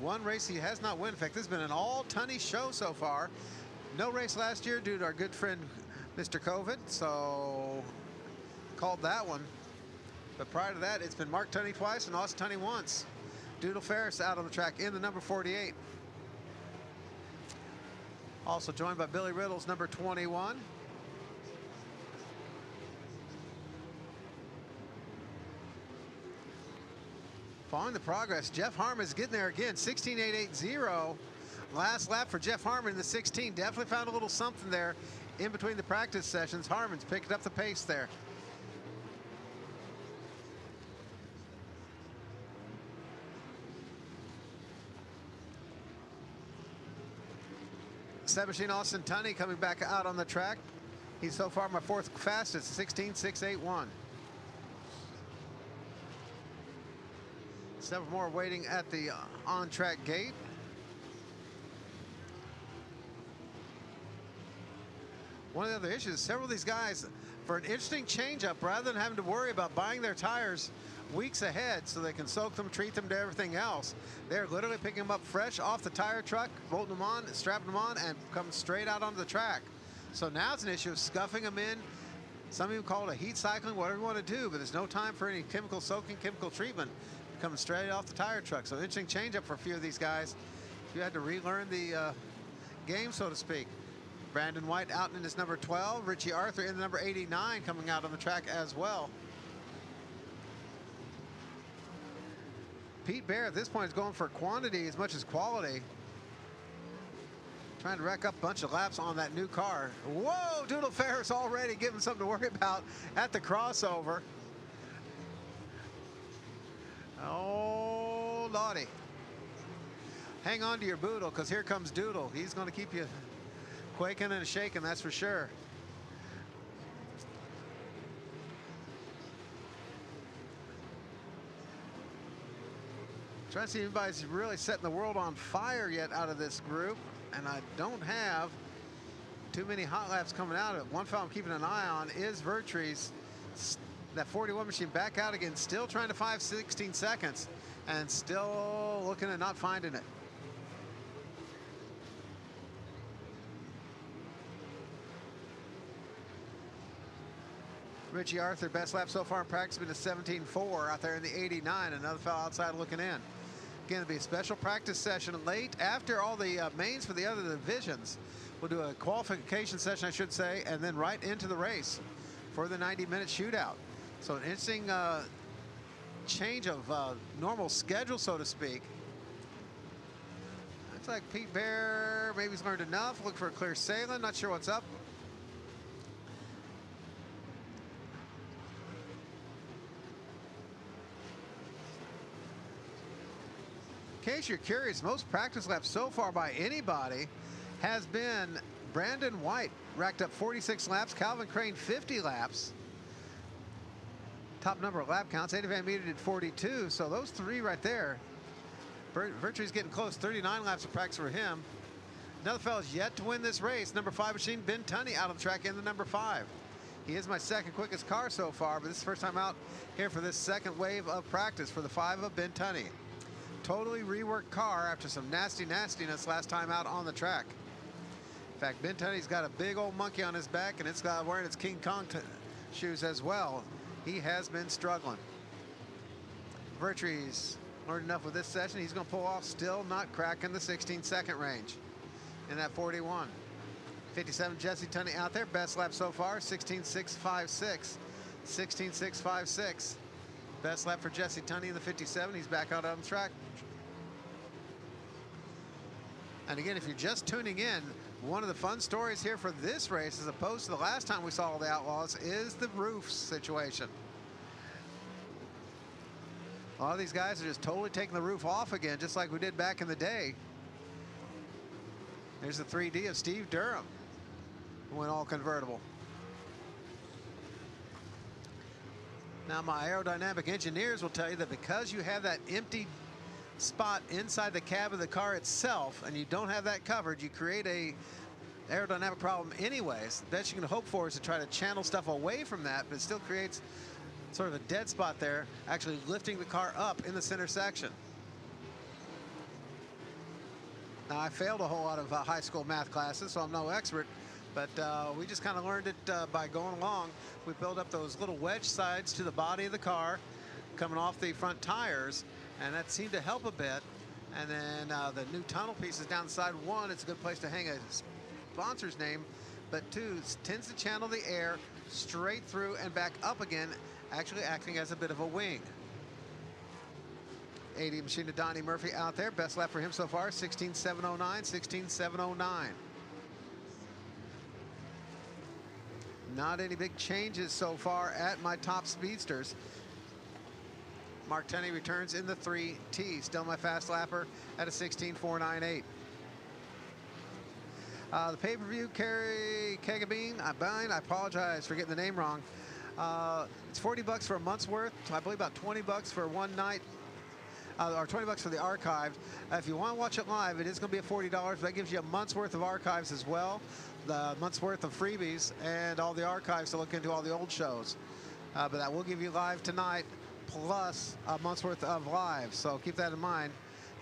One race he has not won. In fact, this has been an all-Tunney show so far. No race last year due to our good friend Mr. COVID, so called that one. But prior to that, it's been Mark Tunney twice and Austin Tunney once. Doodle Ferris out on the track in the number 48. Also joined by Billy Riddle's number 21. Following the progress, Jeff Harmon is getting there again, 16.880. Last lap for Jeff Harmon in the 16. Definitely found a little something there in between the practice sessions. Harmon's picked up the pace there. Seven machine Austin Tunney coming back out on the track. He's so far my 4th fastest, 16.681. Several more waiting at the on-track gate. One of the other issues, several of these guys, for an interesting changeup, rather than having to worry about buying their tires weeks ahead so they can soak them, treat them to everything else, they're literally picking them up fresh off the tire truck, bolting them on, strapping them on, and coming straight out onto the track. So now it's an issue of scuffing them in. Some even call it a heat cycling, whatever you want to do, but there's no time for any chemical soaking, chemical treatment. Coming straight off the tire truck. So interesting change up for a few of these guys. You had to relearn the game, so to speak. Brandon White out in his number 12. Richie Arthur in the number 89 coming out on the track as well. Pete Bear at this point is going for quantity as much as quality. Trying to rack up a bunch of laps on that new car. Whoa, Doodle Ferris already giving something to worry about at the crossover. Oh, Lottie. Hang on to your boodle, because here comes Doodle. He's going to keep you quaking and shaking, that's for sure. Trying to see if anybody's really setting the world on fire yet out of this group. And I don't have too many hot laps coming out of it. One fellow I'm keeping an eye on is Vertrees. That 41 machine back out again, still trying to 5/16 seconds and still looking at not finding it. Richie Arthur, best lap so far in practice, been a 17.4 out there in the 89. Another fellow outside looking in. Again, it'll be a special practice session late after all the mains for the other divisions. We'll do a qualification session, I should say, and then right into the race for the 90-minute shootout. So an interesting change of normal schedule, so to speak. Looks like Pete Bear maybe he's learned enough. Look for a clear sailing. Not sure what's up. In case you're curious, most practice laps so far by anybody has been Brandon White, racked up 46 laps, Calvin Crane 50 laps. Top number of lap counts. Eddie Van Meter did 42, so those three right there. Vertree's getting close, 39 laps of practice for him. Another fellow's yet to win this race, number 5 machine, Ben Tunney out on the track in the number 5. He is my second quickest car so far, but this is the first time out here for this second wave of practice for the 5 of Ben Tunney. Totally reworked car after some nastiness last time out on the track. In fact, Ben Tunney's got a big old monkey on his back, and it's wearing its King Kong shoes as well. He has been struggling. Vertrees learned enough with this session. He's going to pull off, still not cracking the 16-second range in that 41. 57, Jesse Tunney out there. Best lap so far, 16.656. 16.656. Best lap for Jesse Tunney in the 57. He's back out on the track. And again, if you're just tuning in, one of the fun stories here for this race, as opposed to the last time we saw the Outlaws, is the roof situation. A lot of these guys are just totally taking the roof off again, just like we did back in the day. There's the 3D of Steve Durham, who went all convertible. Now, my aerodynamic engineers will tell you that because you have that empty spot inside the cab of the car itself and you don't have that covered, you create a aerodynamic problem anyways. The best you can hope for is to try to channel stuff away from that, but it still creates sort of a dead spot there, actually lifting the car up in the center section. Now, I failed a whole lot of high school math classes, so I'm no expert, but we just kind of learned it by going along. We built up those little wedge sides to the body of the car coming off the front tires, and that seemed to help a bit. And then the new tunnel pieces down the side. One, it's a good place to hang a sponsor's name, but two, it tends to channel the air straight through and back up again, actually acting as a bit of a wing. 80 machine to Donnie Murphy out there. Best lap for him so far, 16.709, 16.709. Not any big changes so far at my top speedsters. Mark Tunney returns in the 3T. Still my fast lapper at a 16.498. The pay-per-view, Kerry Kegabine, I apologize for getting the name wrong. It's $40 for a month's worth. I believe about $20 for one night, or $20 for the archive. If you want to watch it live, it is going to be at $40, but that gives you a month's worth of archives as well. The month's worth of freebies and all the archives to look into all the old shows. But that will give you live tonight, plus a month's worth of live. So keep that in mind.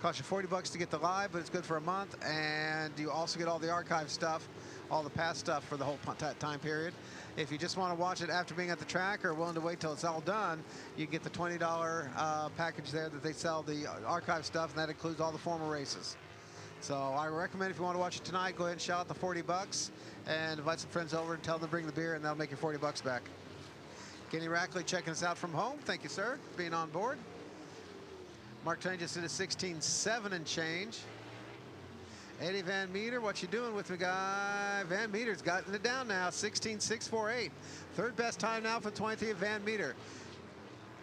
Costs you $40 to get the live, but it's good for a month. And you also get all the archive stuff, all the past stuff for the whole time period. If you just want to watch it after being at the track or willing to wait till it's all done, you get the $20 package there that they sell the archive stuff, and that includes all the former races. So I recommend if you want to watch it tonight, go ahead and shell out the $40. and invite some friends over and tell them to bring the beer, and that'll make you 40 bucks back. Kenny Rackley checking us out from home. Thank you, sir, for being on board. Mark Tunney just did a 16.7 and change. Eddie Van Meter, what you doing with me, guy? Van Meter's gotten it down now, 16.648. Third best time now for 23 of Van Meter.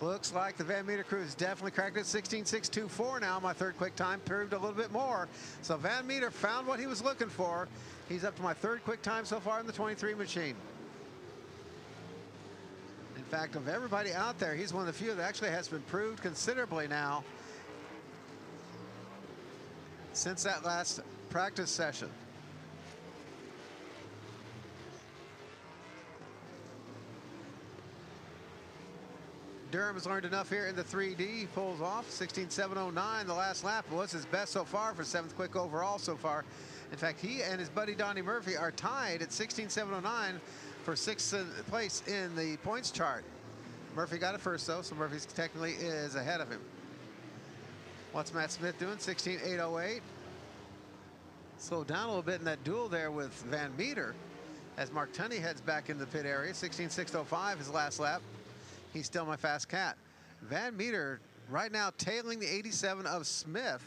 Looks like the Van Meter crew has definitely cracked it. 16.624 now. My third quick time proved a little bit more. So Van Meter found what he was looking for. He's up to my third quick time so far in the 23 machine. In fact, of everybody out there, he's one of the few that actually has been improved considerably now since that last practice session. Durham has learned enough here in the 3D. He pulls off 16.709. The last lap was his best so far for 7th quick overall so far. In fact, he and his buddy Donnie Murphy are tied at 16.709 for 6th place in the points chart. Murphy got it first though, so Murphy technically is ahead of him. What's Matt Smith doing? 16.808. Slowed down a little bit in that duel there with Van Meter as Mark Tunney heads back into the pit area. 16.605 his last lap. He's still my fast cat. Van Meter right now tailing the 87 of Smith.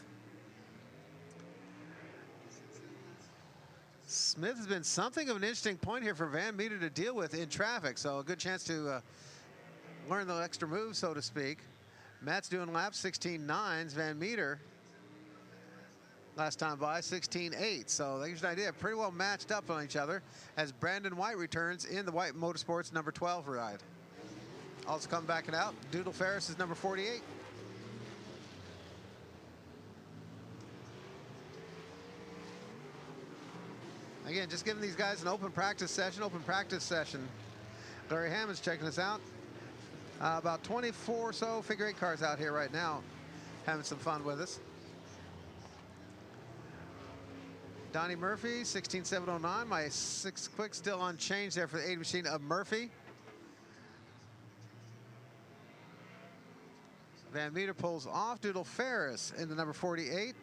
Smith has been something of an interesting point here for Van Meter to deal with in traffic, so a good chance to learn the extra move, so to speak. Matt's doing laps 16.9s. Van Meter last time by 16.8, so that gives you an idea. Pretty well matched up on each other as Brandon White returns in the White Motorsports number 12 ride. Also come back and out, Doodle Ferris is number 48. Again, just giving these guys an open practice session, Larry Hammond's checking us out. About 24 or so figure 8 cars out here right now, having some fun with us. Donnie Murphy, 16.709. My 6th quick still unchanged there for the 80 machine of Murphy. Van Meter pulls off. Doodle Ferris in the number 48.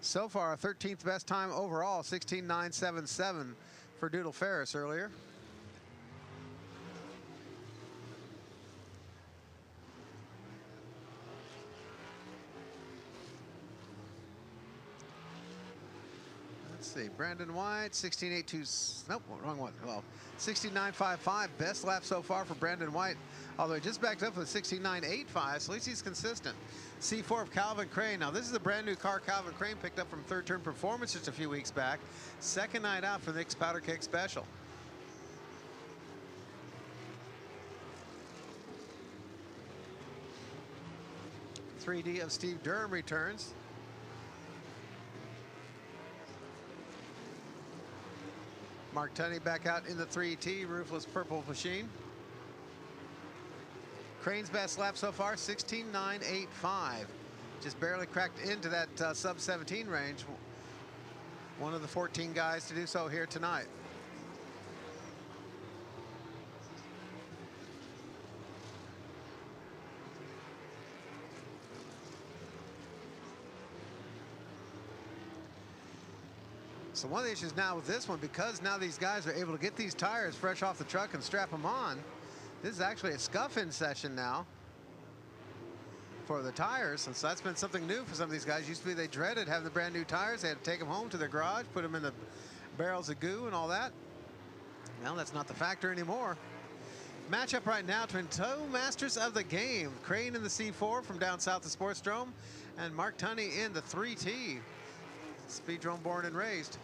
So far, 13th best time overall, 16.977 for Doodle Ferris earlier. Let's see, Brandon White, 16.82, nope, wrong one. Well, 16.955, best lap so far for Brandon White, although he just backed up with 16.985, so at least he's consistent. C4 of Calvin Crane. Now, this is a brand new car Calvin Crane picked up from Third Turn Performance just a few weeks back. Second night out for Nick's Powder Keg Special. .3D of Steve Durham returns. Mark Tunney back out in the 3T, roofless purple machine. Crane's best lap so far, 16.985. Just barely cracked into that sub 17 range. One of the 14 guys to do so here tonight. So one of the issues now with this one, because now these guys are able to get these tires fresh off the truck and strap them on, this is actually a scuff-in session now for the tires. And so that's been something new for some of these guys. Used to be they dreaded having the brand new tires. They had to take them home to their garage, put them in the barrels of goo and all that. Well, that's not the factor anymore. Matchup right now between two masters of the game. Crane in the C4 from down south of Speedrome, and Mark Tunney in the 3T. Speedrome born and raised.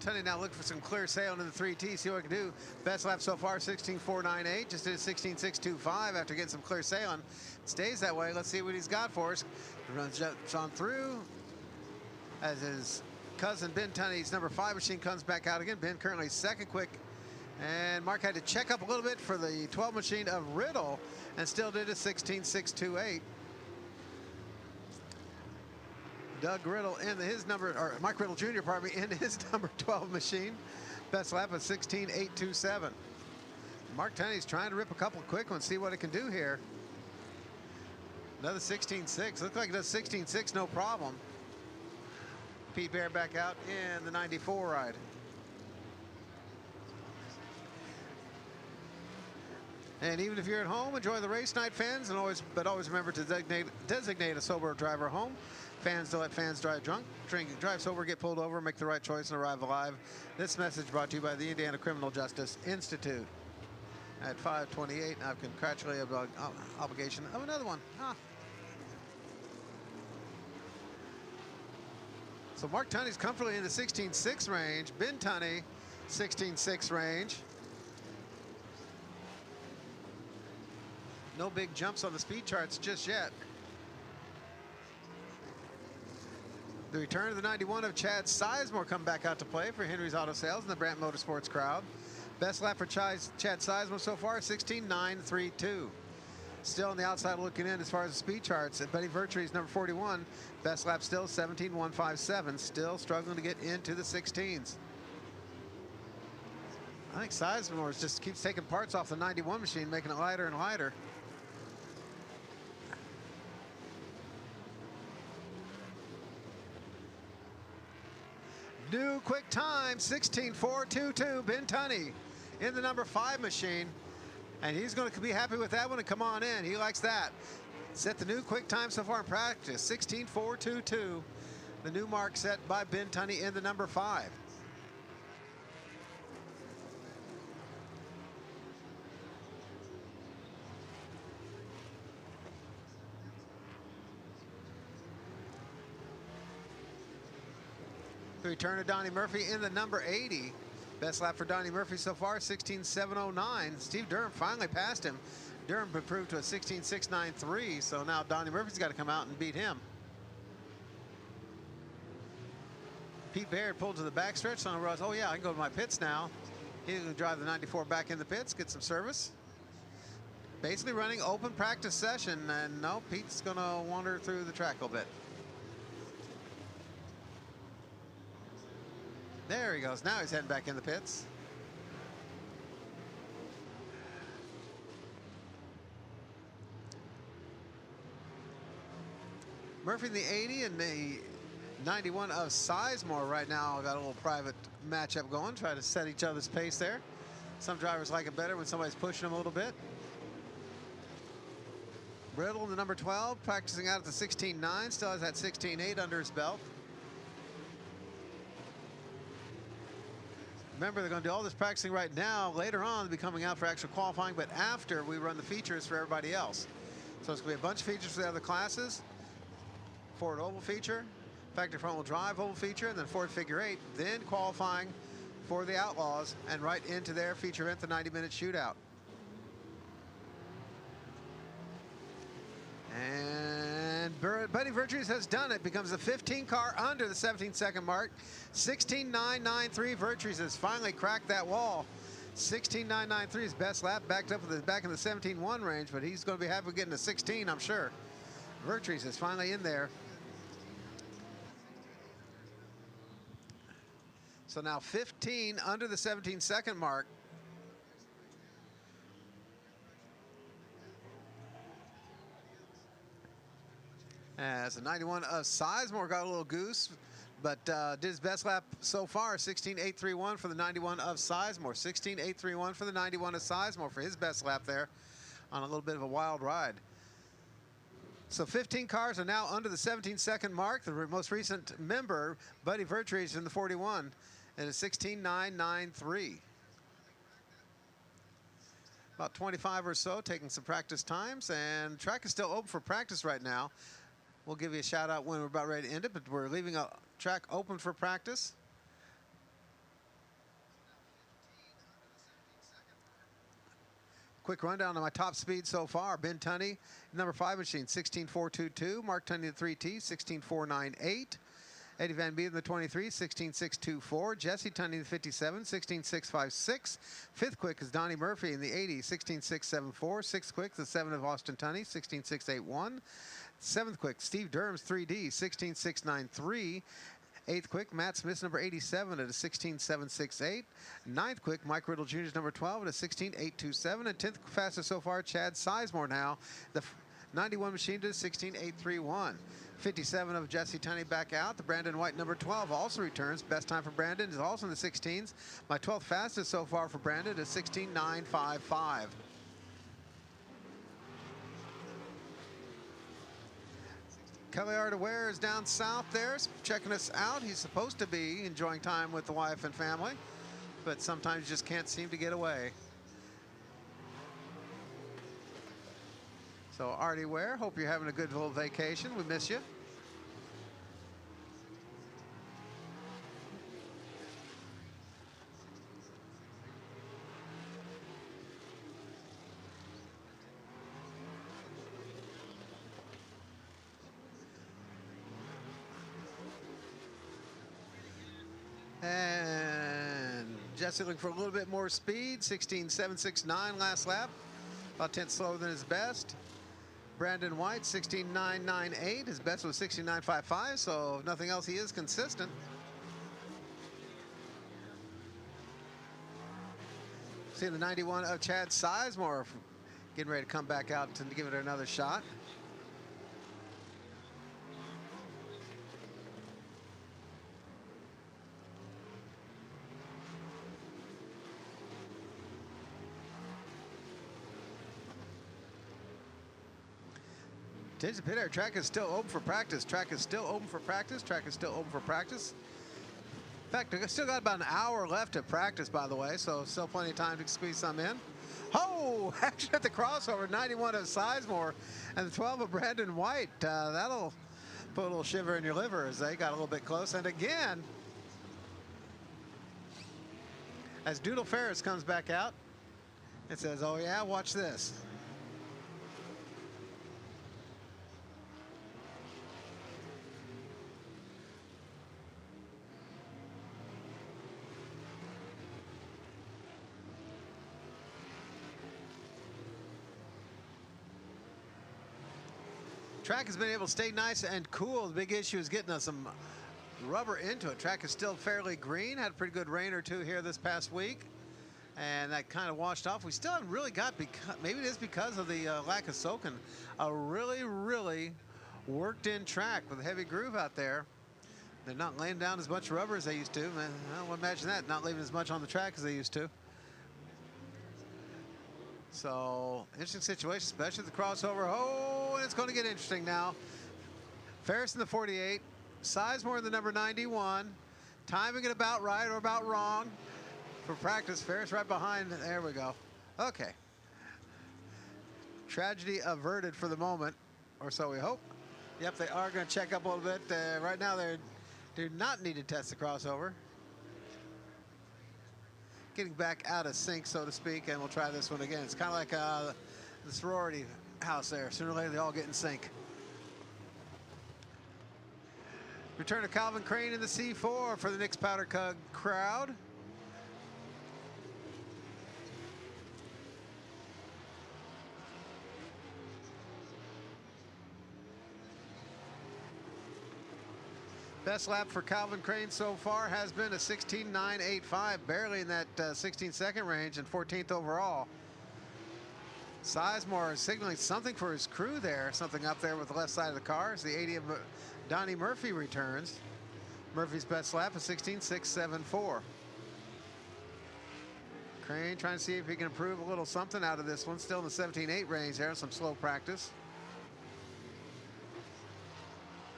Tunney now looking for some clear sailing in the 3T, see what we can do. Best lap so far, 16.498. Just did a 16.625 after getting some clear sailing. Stays that way. Let's see what he's got for us. Runs on through as his cousin Ben Tunney's number 5 machine comes back out again. Ben currently second quick. And Mark had to check up a little bit for the 12 machine of Riddle and still did a 16.628. Doug Riddle in his number, or Mike Riddle Jr., pardon me, in his number 12 machine. Best lap of 16.827. Mark Tunney's trying to rip a couple quick ones, see what it can do here. Another 16.6. Looks like it does 16.6, no problem. Pete Bear back out in the 94 ride. And even if you're at home, enjoy the race night, fans, and always remember to designate a sober driver home. Fans don't let fans drive drunk, drive sober, get pulled over, make the right choice, and arrive alive. This message brought to you by the Indiana Criminal Justice Institute. At 5:28, I've congratulated about obligation of another one. So Mark Tunney's comfortably in the 16.6 range. Ben Tunney, 16.6 range. No big jumps on the speed charts just yet. The return of the 91 of Chad Sizemore come back out to play for Henry's Auto Sales and the Brandt Motorsports crowd. Best lap for Chad Sizemore so far, 16.932. Still on the outside looking in as far as the speed charts. Buddy Vertrees, number 41. Best lap still 17.157. Still struggling to get into the 16s. I think Sizemore just keeps taking parts off the 91 machine, making it lighter and lighter. New quick time, 16.422. Ben Tunney in the number 5 machine. And he's going to be happy with that one and come on in. He likes that. Set the new quick time so far in practice, 16.422. The new mark set by Ben Tunney in the number 5. The return of Donnie Murphy in the number 80. Best lap for Donnie Murphy so far, 16.709. Steve Durham finally passed him. Durham improved to a 16.693, so now Donnie Murphy's got to come out and beat him. Pete Baird pulled to the backstretch, so I realized, oh yeah, I can go to my pits now. He's going to drive the 94 back in the pits, get some service. Basically running open practice session, and no, Pete's going to wander through the track a little bit. There he goes. Now he's heading back in the pits. Murphy in the 80 and the 91 of Sizemore right now got a little private matchup going, try to set each other's pace there. Some drivers like it better when somebody's pushing them a little bit. Brittle in the number 12, practicing out at the 16.9, still has that 16.8 under his belt. Remember, they're going to do all this practicing right now. Later on, they'll be coming out for actual qualifying, but after we run the features for everybody else. So it's going to be a bunch of features for the other classes. Ford oval feature, factory front wheel drive oval feature, and then Ford figure 8. Then qualifying for the Outlaws and right into their feature event, the 90-minute shootout. And Buddy Vertrees has done it. Becomes a 15 car under the 17-second mark. 16.993. Vertrees has finally cracked that wall. 16.993 is best lap, backed up with back in the 17.1 range, but he's going to be happy with getting to 16, I'm sure. Vertrees is finally in there. So now 15 under the 17-second mark. As the 91 of Sizemore got a little goose, but did his best lap so far, 16.831 for the 91 of Sizemore. 16.831 for the 91 of Sizemore for his best lap there on a little bit of a wild ride. So 15 cars are now under the 17-second mark. The most recent member, Buddy Vertrees in the 41, and a 16.993. About 25 or so, taking some practice times, and the track is still open for practice right now. We'll give you a shout out when we're about ready to end it, but we're leaving a track open for practice. Quick rundown on my top speed so far. Ben Tunney, number 5 machine, 16.422. Mark Tunney, the 3T, 16.498. Eddie Van Beeden, the 23, 16.624. Jesse Tunney, the 57, 16.656. Fifth quick is Donnie Murphy in the 80, 16.674. Sixth quick, the 7 of Austin Tunney, 16.681. Seventh quick, Steve Durham's 3D, 16.693. Eighth quick, Matt Smith's number 87 at a 16.768. Ninth quick, Mike Riddle Jr.'s number 12 at a 16.827. And 10th fastest so far, Chad Sizemore now. The 91 machine to 16.831. 57 of Jesse Tunney back out. The Brandon White number 12 also returns. Best time for Brandon is also in the 16s. My 12th fastest so far for Brandon is 16:9.55. Kelly Ardaware is down south there, checking us out. He's supposed to be enjoying time with the wife and family, but sometimes you just can't seem to get away. So Artie Ware, hope you're having a good little vacation. We miss you. And Jesse looking for a little bit more speed. 16.769 last lap. About 10 slower than his best. Brandon White, 16.998. His best was 16.955, so if nothing else, he is consistent. See the 91 of Chad Sizemore getting ready to come back out to give it another shot. Today's pit air track is still open for practice. Track is still open for practice. Track is still open for practice. In fact, I still got about an hour left to practice, by the way, so still plenty of time to squeeze some in. Oh, action at the crossover, 91 of Sizemore and the 12 of Brandon White. That'll put a little shiver in your liver as they got a little bit close. And again, as Doodle Ferris comes back out, it says, oh yeah, watch this. Track has been able to stay nice and cool. The big issue is getting some rubber into it. Track is still fairly green. Had a pretty good rain or two here this past week, and that kind of washed off. We still haven't really got, maybe it is because of the lack of soaking, a really worked in track with a heavy groove out there. They're not laying down as much rubber as they used to. Man, I don't imagine that, not leaving as much on the track as they used to. So, interesting situation, especially the crossover. Oh, and it's going to get interesting now. Ferris in the 48, Sizemore in the number 91. Timing it about right or about wrong for practice. Ferris right behind. There we go. Okay. Tragedy averted for the moment, or so we hope. Yep, they are going to check up a little bit. Right now, they do not need to test the crossover. Getting back out of sync, so to speak, and we'll try this one again. It's kind of like the sorority house there. Sooner or later, they all get in sync. Return of Calvin Crane in the C4 for the Nick's Powder Keg crowd. Best lap for Calvin Crane so far has been a 16.985, barely in that 16-second range, and 14th overall. Sizemore is signaling something for his crew there, something up there with the left side of the car. As the 80 of Donnie Murphy returns. Murphy's best lap is 16.674. Crane trying to see if he can improve a little something out of this one. Still in the 17.8 range there, some slow practice.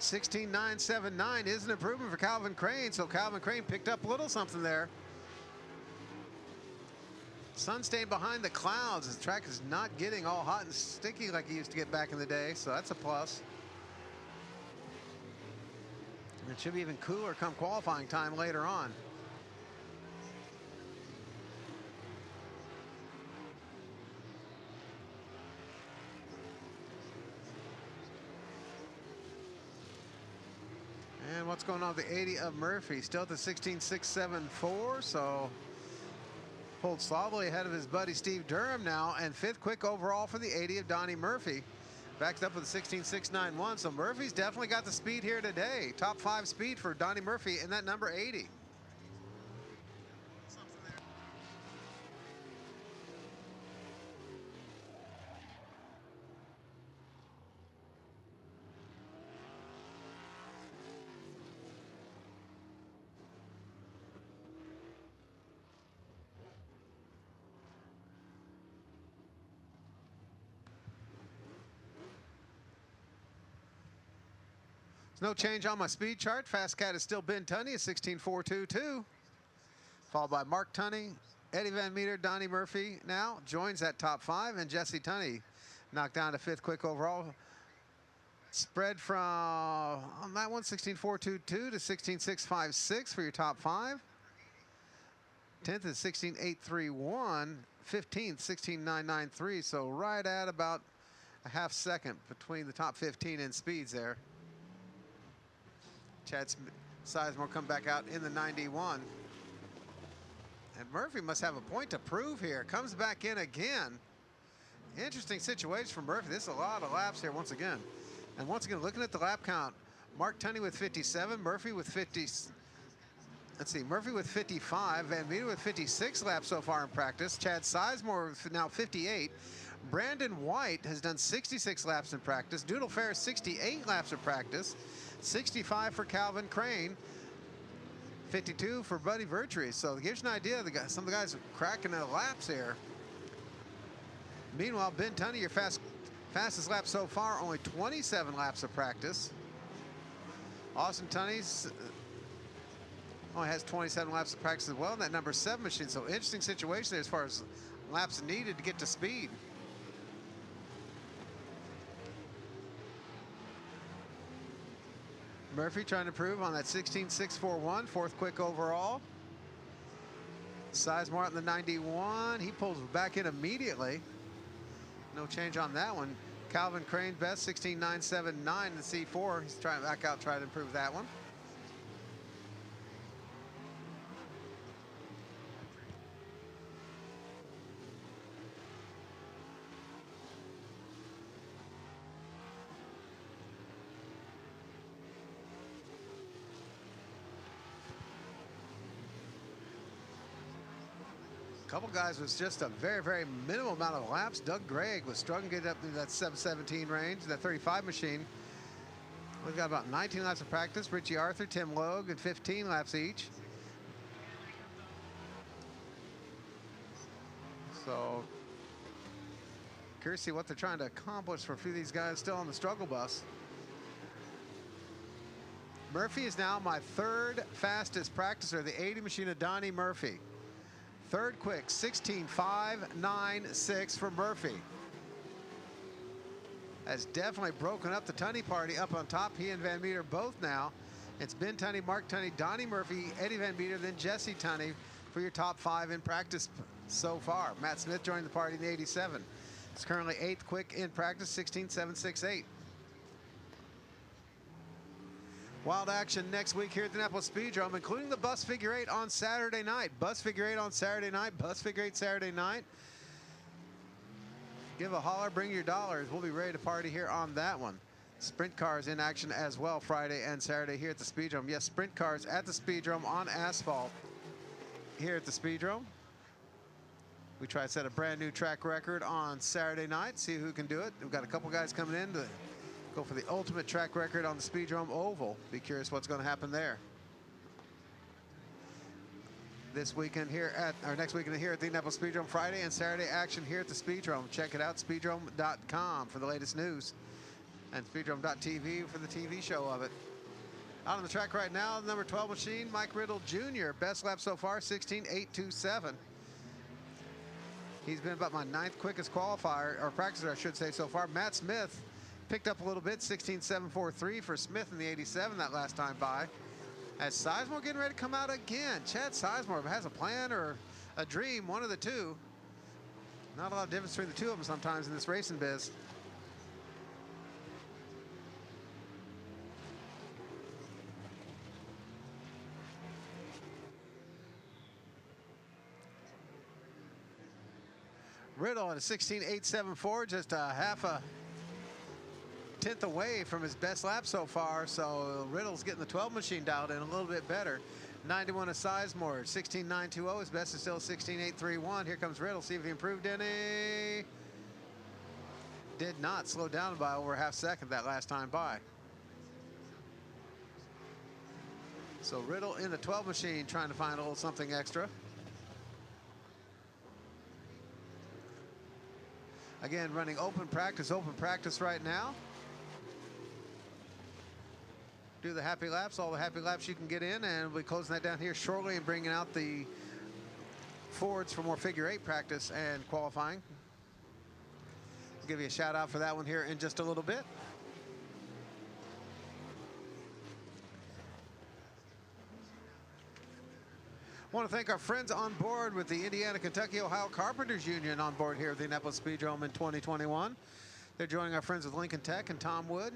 16.979 is an improvement for Calvin Crane, so Calvin Crane picked up a little something there. Sun staying behind the clouds. The track is not getting all hot and sticky like it used to get back in the day, so that's a plus. And it should be even cooler come qualifying time later on. And what's going on with the 80 of Murphy? Still at the 16.674, so pulled solidly ahead of his buddy Steve Durham now, and 5th quick overall for the 80 of Donnie Murphy. Backed up with a 16.691, so Murphy's definitely got the speed here today. Top 5 speed for Donnie Murphy in that number 80. There's no change on my speed chart. Fast cat is still Ben Tunney at 16.422. Followed by Mark Tunney, Eddie Van Meter, Donnie Murphy now joins that top 5, and Jesse Tunney knocked down to 5th quick overall. Spread from on that one 16.422 to 16.656 for your top 5. 10th is 16.831. 15th 16.993. So right at about a half second between the top 15 in speeds there. Chad Sizemore come back out in the 91. And Murphy must have a point to prove here. Comes back in again. Interesting situation for Murphy. This is a lot of laps here once again. And once again, looking at the lap count, Mark Tunney with 57, Murphy with 50. Let's see, Murphy with 55, Van Meter with 56 laps so far in practice. Chad Sizemore with now 58. Brandon White has done 66 laps in practice. Doodle Fair 68 laps of practice. 65 for Calvin Crane. 52 for Buddy Vertry. So it gives you an idea. Some of the guys are cracking the laps here. Meanwhile, Ben Tunney, your fastest lap so far, only 27 laps of practice. Austin Tunney's only has 27 laps of practice as well in that number 7 machine. So interesting situation there as far as laps needed to get to speed. Murphy trying to improve on that 16.641, 4th quick overall. Sizemore out in the 91. He pulls back in immediately. No change on that one. Calvin Crane best 16.979 in the C4. He's trying back out, try to improve that one. Couple guys was just a very, very minimal amount of laps. Doug Gregg was struggling to get up into that 717 range, that 35 machine. We've got about 19 laps of practice. Richie Arthur, Tim Logue, and 15 laps each. So, curious to see what they're trying to accomplish for a few of these guys still on the struggle bus. Murphy is now my 3rd fastest practicer, the 80 machine of Donnie Murphy. 3rd quick, 16.596 for Murphy. Has definitely broken up the Tunney party up on top. He and Van Meter both now. It's Ben Tunney, Mark Tunney, Donnie Murphy, Eddie Van Meter, then Jesse Tunney for your top 5 in practice so far. Matt Smith joined the party in the 87. It's currently 8th quick in practice, 16.768. Wild action next week here at the Indianapolis Speedrome, including the bus figure 8 on Saturday night. Bus figure 8 on Saturday night, bus figure 8 Saturday night. Give a holler, bring your dollars. We'll be ready to party here on that one. Sprint cars in action as well Friday and Saturday here at the Speedrome. Yes, sprint cars at the Speedrome on asphalt here at the Speedrome. We try to set a brand new track record on Saturday night, see who can do it. We've got a couple guys coming in to go for the ultimate track record on the Speedrome Oval. Be curious what's going to happen there. This weekend here at, or next weekend here at the Indianapolis Speedrome, Friday and Saturday action here at the Speedrome. Check it out, speedrome.com for the latest news, and speedrome.tv for the TV show of it. Out on the track right now, number 12 machine, Mike Riddle Jr. Best lap so far, 16.827. He's been about my 9th quickest qualifier, or practicer, I should say, so far. Matt Smith picked up a little bit, 16.743 for Smith in the 87 that last time by. As Sizemore getting ready to come out again. Chad Sizemore has a plan or a dream, one of the two. Not a lot of difference between the two of them sometimes in this racing biz. Riddle at a 16.874, just a half a 10th away from his best lap so far. So Riddle's getting the 12 machine dialed in a little bit better. 91 of Sizemore, 16.920. His best is still 16.831. Here comes Riddle. See if he improved any. Did not, slow down by over a half second that last time by. So Riddle in the 12 machine trying to find a little something extra. Again, running open practice right now. do the happy laps, all the happy laps you can get in, and we'll be closing that down here shortly and bringing out the Fords for more figure 8 practice and qualifying. I'll give you a shout out for that one here in just a little bit. I want to thank our friends on board with the Indiana, Kentucky, Ohio Carpenters Union on board here at the Indianapolis Speedrome in 2021. They're joining our friends with Lincoln Tech and Tom Wood.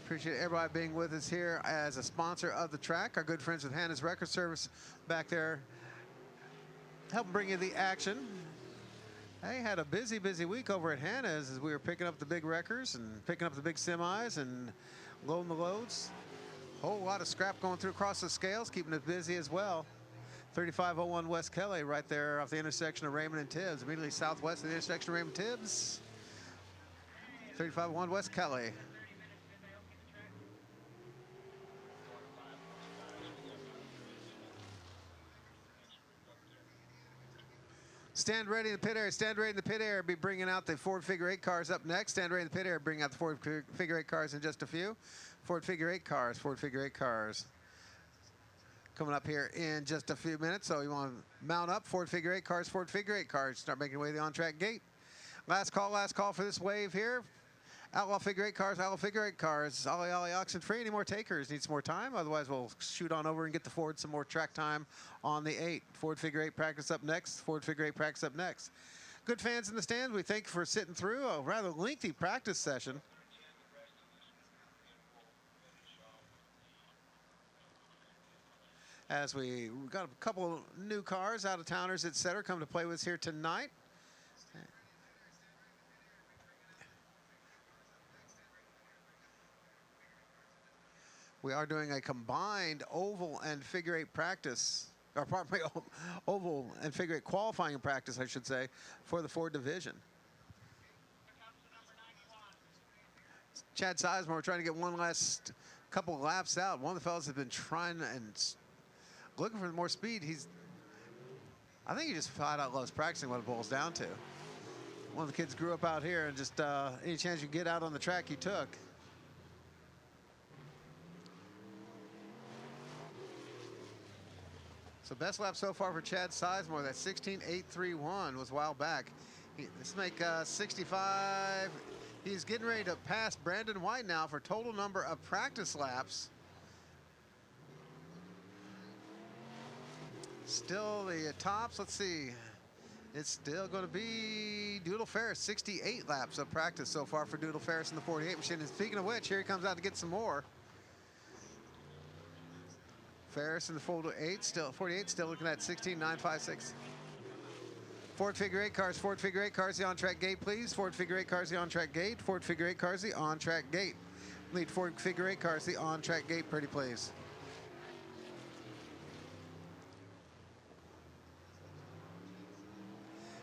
Appreciate everybody being with us here as a sponsor of the track. Our good friends with Hannah's Record Service back there helping bring you the action. They had a busy week over at Hannah's as we were picking up the big wreckers and picking up the big semis and loading the loads. Whole lot of scrap going through across the scales, keeping it busy as well. 3501 West Kelly right there off the intersection of Raymond and Tibbs, immediately southwest of the intersection of Raymond and Tibbs. 3501 West Kelly. Stand ready in the pit area. Stand ready in the pit area. Be bringing out the Ford figure 8 cars up next. Stand ready in the pit area. Bring out the Ford figure 8 cars in just a few. Ford figure 8 cars. Ford figure 8 cars. Coming up here in just a few minutes. So you want to mount up. Ford figure 8 cars. Ford figure 8 cars. Start making your way to the on-track gate. Last call for this wave here. Outlaw figure 8 cars. Outlaw figure 8 cars. Ollie oxen free. Any more takers? Need some more time? Otherwise, we'll shoot on over and get the Ford some more track time on the 8. Ford figure 8 practice up next. Ford figure 8 practice up next. Good fans in the stands, we thank you for sitting through a rather lengthy practice session. As we got a couple of new cars, out-of-towners, etc., come to play with us here tonight. We are doing a combined oval and figure 8 practice, or pardon me, oval and figure 8 qualifying practice, I should say, for the Ford division. Chad Sizemore trying to get one last couple of laps out. One of the fellas has been trying and looking for more speed. I think he just flat out loves practicing, what it boils down to. One of the kids grew up out here and just any chance you get out on the track, he took. So best lap so far for Chad Sizemore, that 16.831 was a while back. Let's make 65. He's getting ready to pass Brandon White now for total number of practice laps. Still the tops, let's see. It's still going to be Doodle Ferris, 68 laps of practice so far for Doodle Ferris in the 48 machine. And speaking of which, here he comes out to get some more. Ferris in the 48 still looking at 16.956. Ford figure 8 cars, Ford figure 8 cars, the on-track gate, please. Ford figure 8 cars, the on-track gate. Ford figure 8 cars, the on-track gate. Lead Ford figure 8 cars, the on-track gate, pretty please.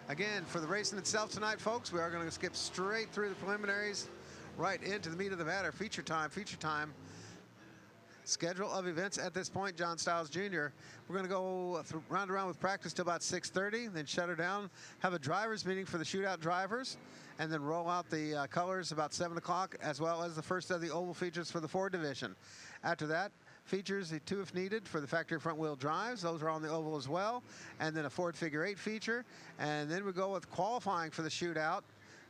Again, for the racing itself tonight, folks, we are going to skip straight through the preliminaries, right into the meat of the matter. Feature time. Schedule of events at this point, John Stiles Jr. We're going to go round around with practice till about 6:30, then shut her down, have a drivers meeting for the shootout drivers, and then roll out the colors about 7 o'clock, as well as the first of the oval features for the Ford division. After that, features, the 2 if needed for the factory front wheel drives. Those are on the oval as well. And then a Ford figure 8 feature. And then we go with qualifying for the shootout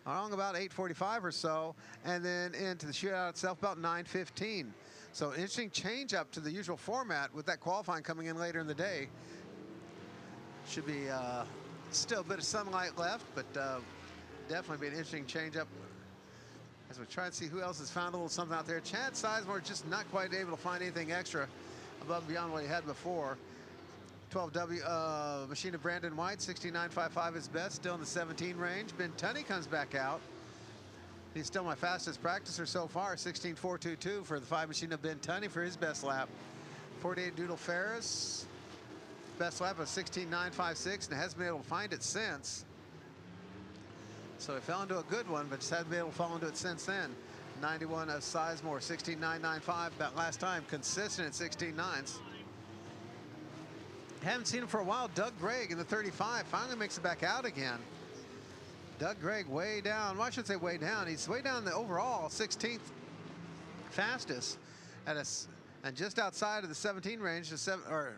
along about 8:45 or so, and then into the shootout itself about 9:15. So interesting change up to the usual format with that qualifying coming in later in the day. Should be still a bit of sunlight left, but definitely be an interesting change up as we try and see who else has found a little something out there. Chad Sizemore just not quite able to find anything extra above and beyond what he had before. 12W machine of Brandon White, 69.55 is best, still in the 17 range. Ben Tunney comes back out. He's still my fastest practicer so far, 16.422 for the 5 machine of Ben Tunney for his best lap. 48 Doodle Ferris, best lap of 16.956, and hasn't been able to find it since. So he fell into a good one, but just hasn't been able to fall into it since then. 91 of Sizemore, 16.995, that last time, consistent at 16.9s. Haven't seen him for a while. Doug Gregg in the 35 finally makes it back out again. Doug Gregg way down. Well, I should say way down. He's way down the overall 16th fastest at and just outside of the 17 range, or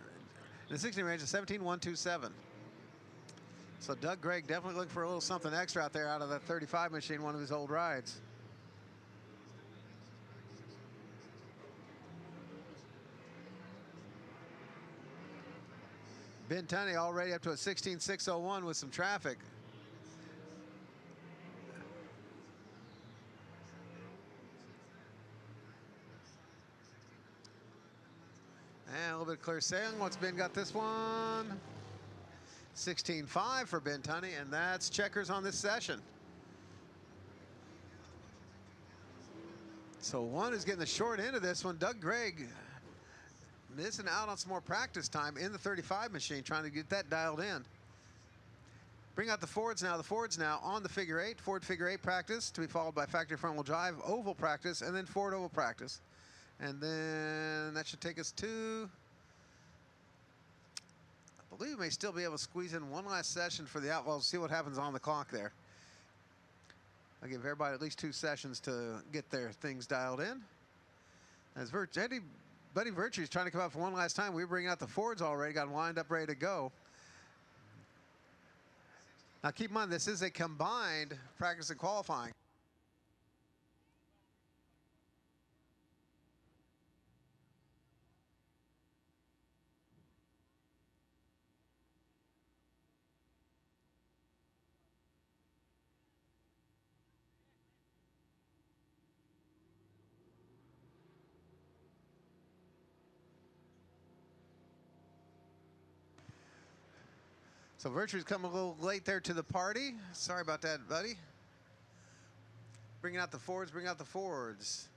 the 16 range, is 17.127. So Doug Gregg definitely looking for a little something extra out there out of that 35 machine, one of his old rides. Ben Tunney already up to a 16.601 with some traffic. And a little bit of clear sailing. Once Ben got this one. 16.5 for Ben Tunney, and that's checkers on this session. So one is getting the short end of this one. Doug Gregg missing out on some more practice time in the 35 machine, trying to get that dialed in. Bring out the Fords now. The Fords now on the figure eight. Ford figure eight practice to be followed by factory front wheel drive oval practice, and then Ford oval practice. And then that should take us to, I believe we may still be able to squeeze in one last session for the Outlaws, see what happens on the clock there. I'll give everybody at least 2 sessions to get their things dialed in. As Buddy Virtue's trying to come out for one last time. We bring out the Fords already, got them lined up, ready to go. Now keep in mind, this is a combined practice and qualifying. So Virtue's coming a little late there to the party. Sorry about that, buddy. Bringing out the Fords, bring out the Fords.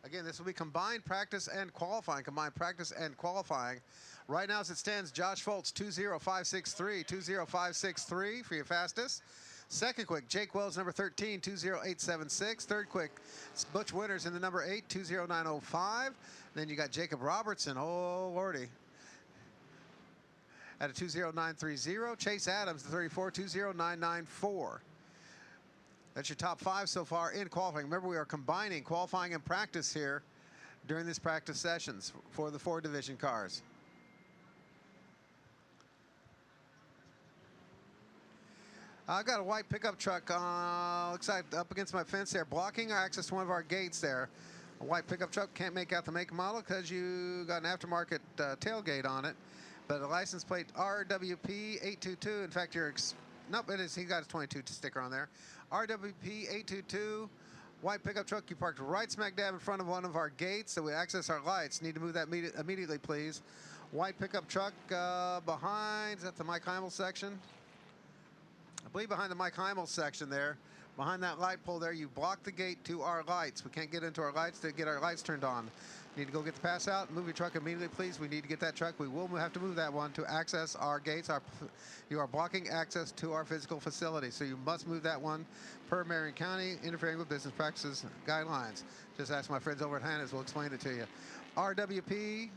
Again, this will be combined practice and qualifying, combined practice and qualifying. Right now as it stands, Josh Foltz, 20563, 20563 for your fastest. Second quick, Jake Wells, number 13, 20876. Third quick, Butch Winters in the number 8, 20905. Then you got Jacob Robertson, oh lordy, at a 20930. Chase Adams, the 34, 20994. That's your top 5 so far in qualifying. Remember, we are combining qualifying and practice here during these practice sessions for the Ford division cars. I've got a white pickup truck, looks like up against my fence there, blocking our access to one of our gates there. A white pickup truck, can't make out the make and model because you got an aftermarket tailgate on it. But a license plate RWP822. In fact, nope, it is. He got his 22 sticker on there. RWP822, white pickup truck. You parked right smack dab in front of one of our gates, so we access our lights. Need to move that immediately, please. White pickup truck behind. Is that the Mike Heimel section? I believe behind the Mike Heimel section there. Behind that light pole there, you block the gate to our lights. We can't get into our lights to get our lights turned on. Need to go get the pass out. Move your truck immediately, please. We need to get that truck. We will have to move that one to access our gates. You are blocking access to our physical facility, so you must move that one per Marion County, interfering with business practices guidelines. Just ask my friends over at Hannah's. We'll explain it to you. RWP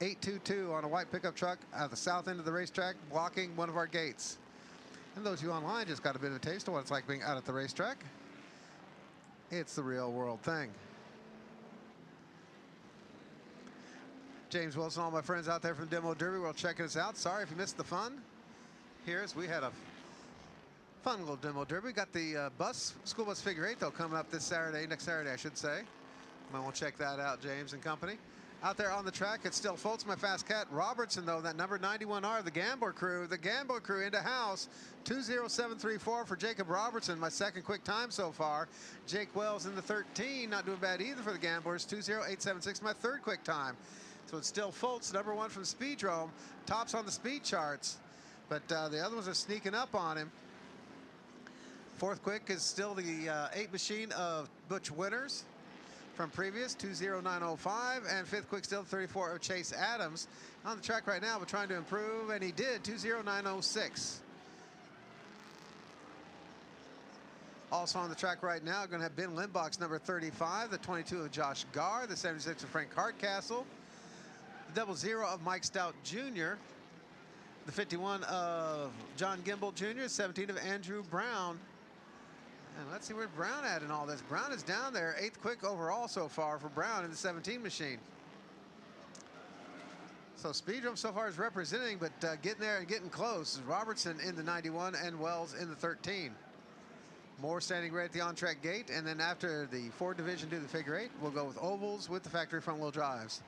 822 on a white pickup truck at the south end of the racetrack, blocking one of our gates. And those of you online just got a bit of a taste of what it's like being out at the racetrack. It's the real world thing. James Wilson, all my friends out there from Demo Derby World checking us out. Sorry if you missed the fun. Here's, we had a fun little Demo Derby. Got the school bus figure eight though coming up this Saturday, next Saturday I should say. Might want to check that out, James and company. Out there on the track, it's still Foltz, my fast cat. Robertson though, that number 91R, the Gambler crew into house. 20734 for Jacob Robertson, my second quick time so far. Jake Wells in the 13, not doing bad either for the Gamblers. 20876, my third quick time. So it's still Foltz, number 1 from Speedrome, tops on the speed charts, but the other ones are sneaking up on him. Fourth quick is still the 8 machine of Butch Winters from previous, 20905, and fifth quick still 34 of Chase Adams. On the track right now, we're trying to improve, and he did, 20906. Also on the track right now, going to have Ben Limbach's number 35, the 22 of Josh Garr, the 76 of Frank Hardcastle, the 00 of Mike Stout Jr., the 51 of John Gimble Jr., 17 of Andrew Brown, And let's see where Brown at in all this. Brown is down there, 8th quick overall so far for Brown in the 17 machine. So Speedrome so far is representing, but getting there and getting close is Robertson in the 91 and Wells in the 13. Moore standing right at the on-track gate, and then after the Ford division do the figure 8, we'll go with ovals with the factory front-wheel drives.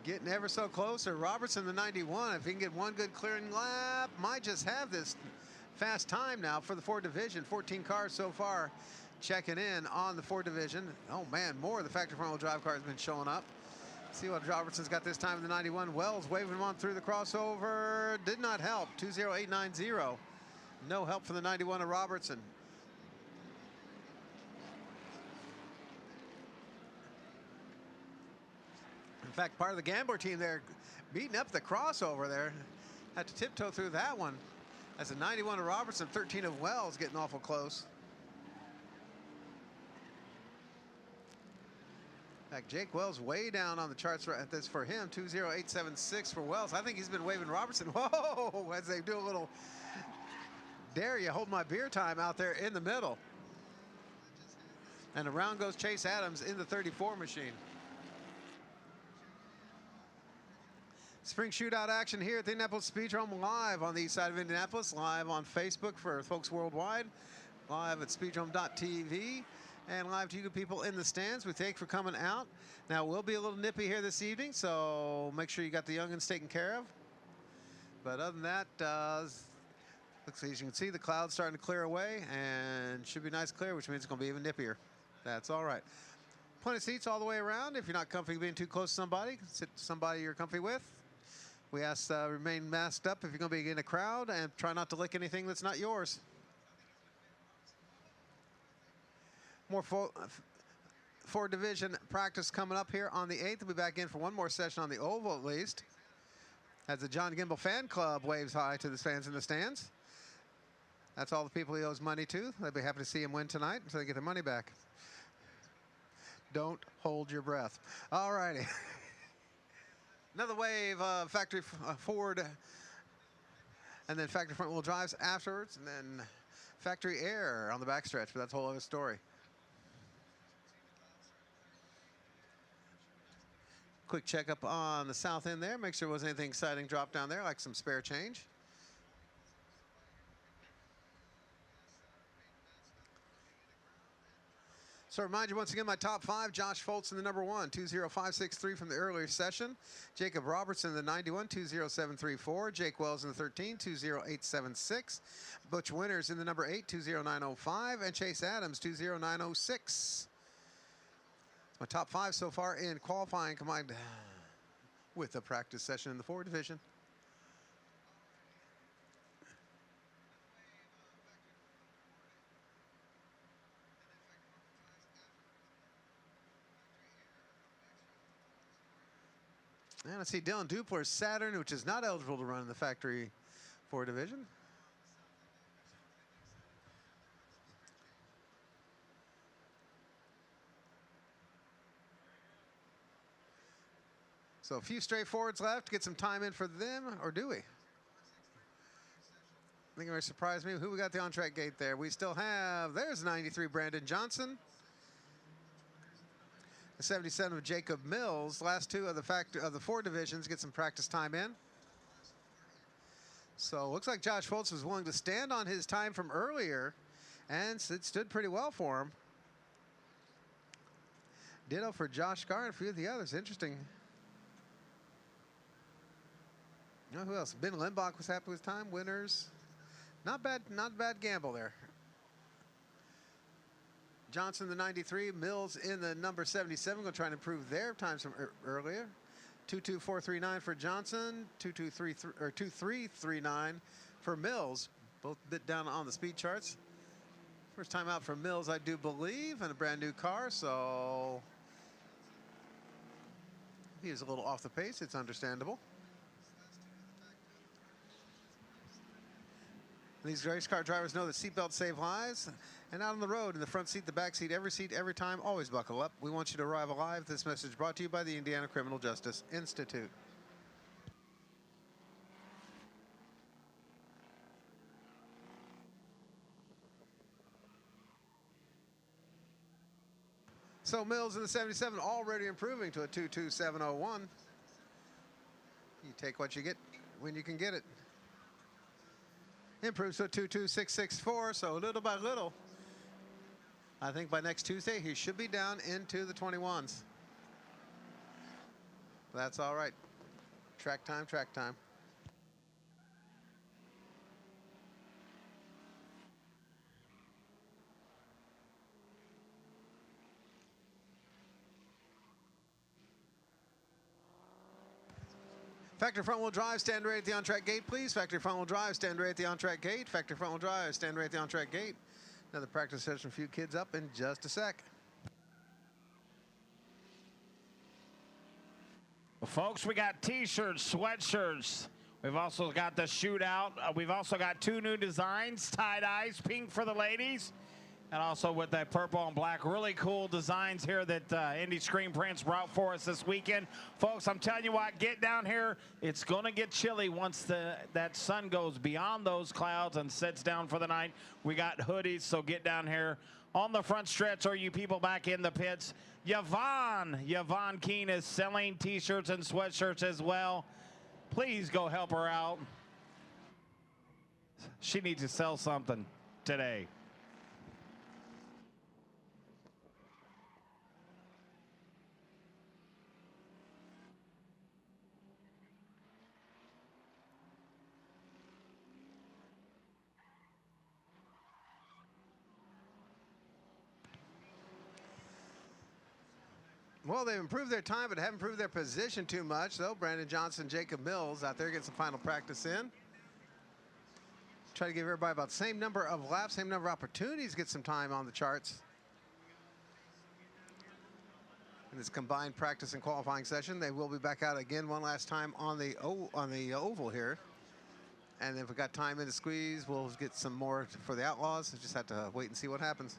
Getting ever so closer. Robertson the 91, if he can get one good clearing lap, might just have this fast time now for the Ford division. 14 cars so far checking in on the Ford division. Oh man, more of the factory front wheel drive car has been showing up. See what Robertson's got this time in the 91. Wells waving him on through the crossover. Did not help. 20890. No help for the 91 of Robertson. In fact, part of the Gambler team there beating up the crossover there. Had to tiptoe through that one. That's a 91 of Robertson, 13 of Wells, getting awful close. In fact, Jake Wells way down on the charts at this for him, 20876 for Wells. I think he's been waving Robertson. Whoa, as they do a little dare you hold my beer time out there in the middle. And around goes Chase Adams in the 34 machine. Spring shootout action here at the Indianapolis Speedrome, live on the east side of Indianapolis, live on Facebook for folks worldwide, live at speedrome.tv, and live to you people in the stands. We thank you for coming out. Now, we'll be a little nippy here this evening, so make sure you got the youngins taken care of. But other than that, looks as you can see, the clouds starting to clear away, and should be nice clear, which means it's going to be even nippier. That's all right. Plenty of seats all the way around. If you're not comfy being too close to somebody, sit somebody you're comfy with. We ask remain masked up if you're going to be in a crowd, and try not to lick anything that's not yours. More Ford division practice coming up here on the 8th. We'll be back in for one more session on the oval at least, as the John Gimbel fan club waves hi to the fans in the stands. That's all the people he owes money to. They'll be happy to see him win tonight so they get their money back. Don't hold your breath. All righty. Another wave of factory Ford, and then factory front wheel drives afterwards, and then factory air on the backstretch, but that's a whole other story. Quick checkup on the south end there. Make sure there wasn't anything exciting dropped down there, like some spare change. So remind you once again, my top 5, Josh Foltz in the number 1, 20563 from the earlier session. Jacob Robertson in the 91, 20734. Jake Wells in the 13, 20876. Butch Winters in the number 8, 20905. And Chase Adams, 20906. My top 5 so far in qualifying, combined with a practice session in the Ford division. And I see Dylan Dupler's Saturn, which is not eligible to run in the factory Ford division. So a few straight forwards left. Get some time in for them, or do we? I think it might surprise me. Who we got the on-track gate there? We still have, there's 93 Brandon Johnson. The 77 of Jacob Mills. Last two of the Ford divisions get some practice time in. So looks like Josh Foltz was willing to stand on his time from earlier, and it stood pretty well for him. Ditto for Josh Carr and a few of the others. Interesting. You know who else? Ben Limbach was happy with time. Winners. Not bad gamble there. Johnson the 93, Mills in the number 77, going to try and improve their times from earlier. 22439 for Johnson, 2339 for Mills. Both a bit down on the speed charts. First time out for Mills, I do believe, in a brand new car, so he is a little off the pace. It's understandable. These race car drivers know that seatbelts save lives, And out on the road, in the front seat, the back seat, every time, always buckle up. We want you to arrive alive. This message brought to you by the Indiana Criminal Justice Institute. So Mills in the 77 already improving to a 22701. You take what you get when you can get it. Improves to a 22664, so little by little. I think by next Tuesday, he should be down into the 21s. That's all right. Track time, track time. Factory front wheel drive, stand right at the on-track gate, please. Factory front wheel drive, stand right at the on-track gate. Factory front wheel drive, stand right at the on-track gate. Another practice session for you kids up in just a sec. Well, folks, we got t-shirts, sweatshirts. We've also got the Shootout. We've also got 2 new designs, tie-dyes, pink for the ladies, and also with that purple and black. Really cool designs here that Indy Screen Prints brought for us this weekend. Folks, I'm telling you what, get down here. It's going to get chilly once that sun goes beyond those clouds and sets down for the night. We got hoodies, so get down here. On the front stretch, or you people back in the pits, Yvonne Keene is selling t-shirts and sweatshirts as well. Please go help her out. She needs to sell something today. Well, they've improved their time, but haven't improved their position too much, though. Brandon Johnson, Jacob Mills out there getting some final practice in. Try to give everybody about the same number of laps, same number of opportunities to get some time on the charts. In this combined practice and qualifying session, they will be back out again one last time on the oval here. And if we got time in the squeeze, we'll get some more for the Outlaws. We just have to wait and see what happens.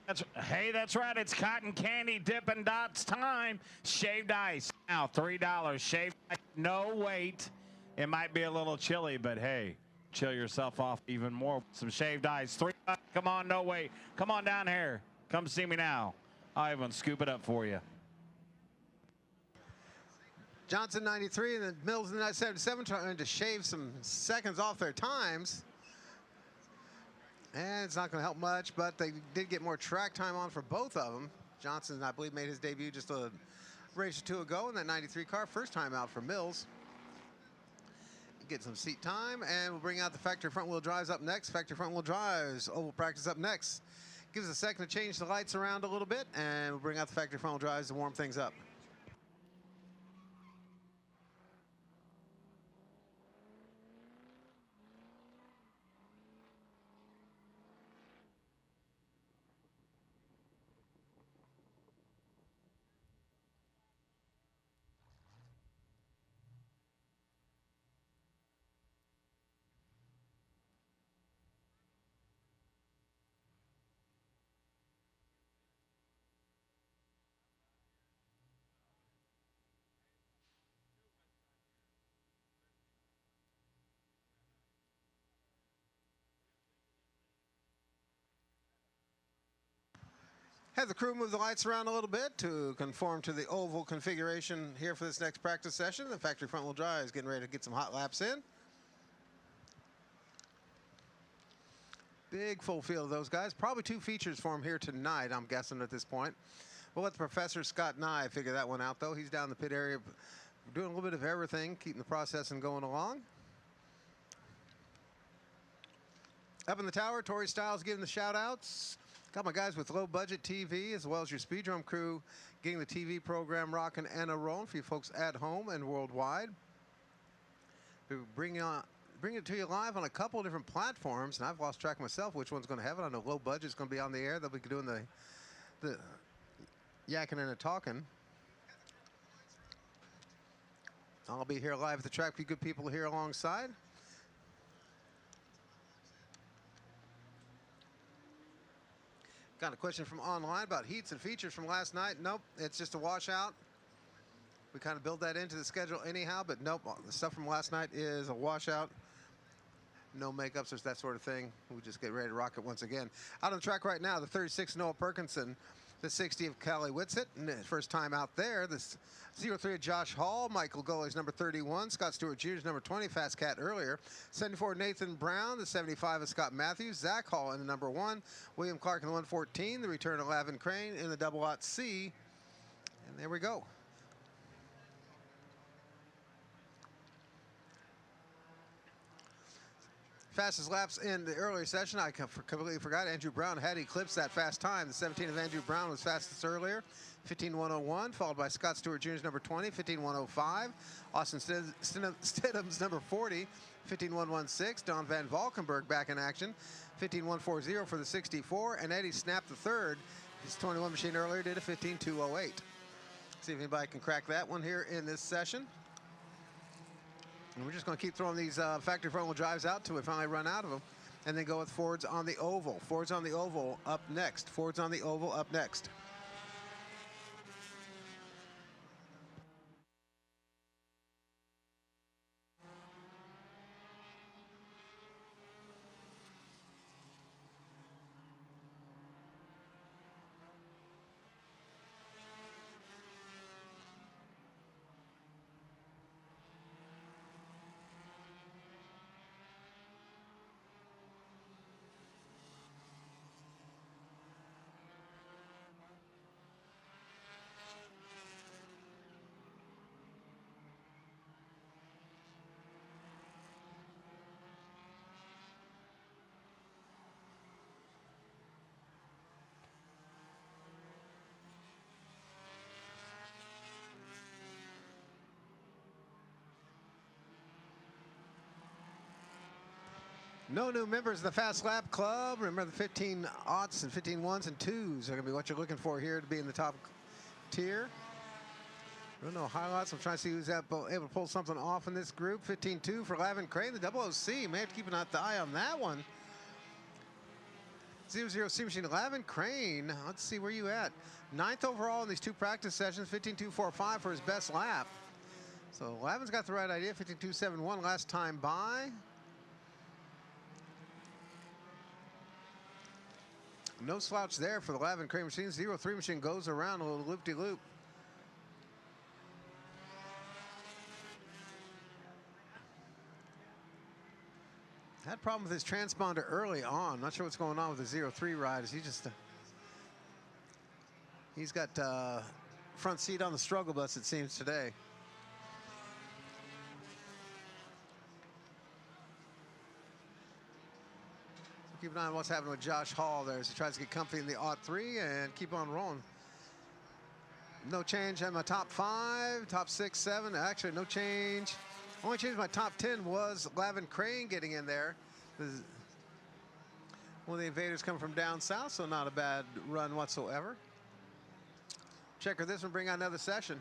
That's right. It's cotton candy Dippin' Dots time. Shaved ice now $3. Shaved ice, no wait. It might be a little chilly, but hey, chill yourself off even more. Some shaved ice. $3. Come on, no wait. Come on down here. Come see me now. I'll even scoop it up for you. Johnson 93 and then Mills in the 77 trying to shave some seconds off their times. And it's not going to help much, but they did get more track time on for both of them. Johnson, I believe, made his debut just a race or two ago in that 93 car. First time out for Mills. Get some seat time, and we'll bring out the factory front wheel drives up next. Factory front wheel drives, oval practice up next. Gives us a second to change the lights around a little bit, and we'll bring out the factory front wheel drives to warm things up. Have the crew move the lights around a little bit to conform to the oval configuration here for this next practice session. The factory front wheel drive is getting ready to get some hot laps in. Big full field of those guys. Probably 2 features for them here tonight, I'm guessing at this point. We'll let the Professor Scott Nye figure that one out, though. He's down in the pit area doing a little bit of everything, keeping the processing going along. Up in the tower, Tori Stiles giving the shout-outs. Got my guys with low budget TV, as well as your Speedrome crew getting the TV program rocking and a rolling for you folks at home and worldwide. We bring it to you live on a couple of different platforms, and I've lost track myself which one's going to have it. I know low budget's going to be on the air. They'll be doing the yakking and the talking. I'll be here live at the track with you good people here alongside. Got a question from online about heats and features from last night. Nope, it's just a washout. We kind of build that into the schedule anyhow, but nope, the stuff from last night is a washout. No makeups or that sort of thing. We just get ready to rock it once again. Out on the track right now, the 36 Noah Perkinson, the 60 of Callie Whitsitt, first time out there. This 03 of Josh Hall, Michael Gully's number 31, Scott Stewart Jr.'s number 20, Fast Cat earlier. 74 Nathan Brown, the 75 of Scott Matthews, Zach Hall in the number 1, William Clark in the 114, the return of Lavin Crane in the double aught C, and there we go. Fastest laps in the earlier session, I completely forgot. Andrew Brown had eclipsed that fast time. The 17 of Andrew Brown was fastest earlier, 15:101, followed by Scott Stewart Jr.'s number 20, 15:105. Austin Stidham's number 40, 15:116. Don Van Valkenburg back in action, 15:140 for the 64. And Eddie Snap the third, his 21 machine earlier, did a 15:208. See if anybody can crack that one here in this session. And we're just going to keep throwing these factory front wheel drives out till we finally run out of them, and then go with Fords on the oval. Fords on the oval up next. Fords on the oval up next. No new members of the Fast Lap Club. Remember, the 15 aughts and 15 ones and twos are going to be what you're looking for here to be in the top tier. No highlights. I'm trying to see who's able to pull something off in this group. 15-2 for Lavin Crane, the double OC. May have to keep an eye on that one. 00 C Machine, Lavin Crane. Let's see where you at. 9th overall in these two practice sessions. 15-245 for his best lap. So Lavin's got the right idea. 15-271 last time by. No slouch there for the Lavin Crane machine. 03 machine goes around a little loop-de-loop. Had a problem with his transponder early on. Not sure what's going on with the 03 ride. Is he just he's got front seat on the struggle bus, it seems, today. Keep an eye on what's happening with Josh Hall there as he tries to get comfy in the aught 3 and keep on rolling. No change in my top 5, top 6, 7. Actually, no change. Only change in my top 10 was Lavin Crane getting in there. One of the invaders come from down south, so not a bad run whatsoever. Checker this one, bring out another session.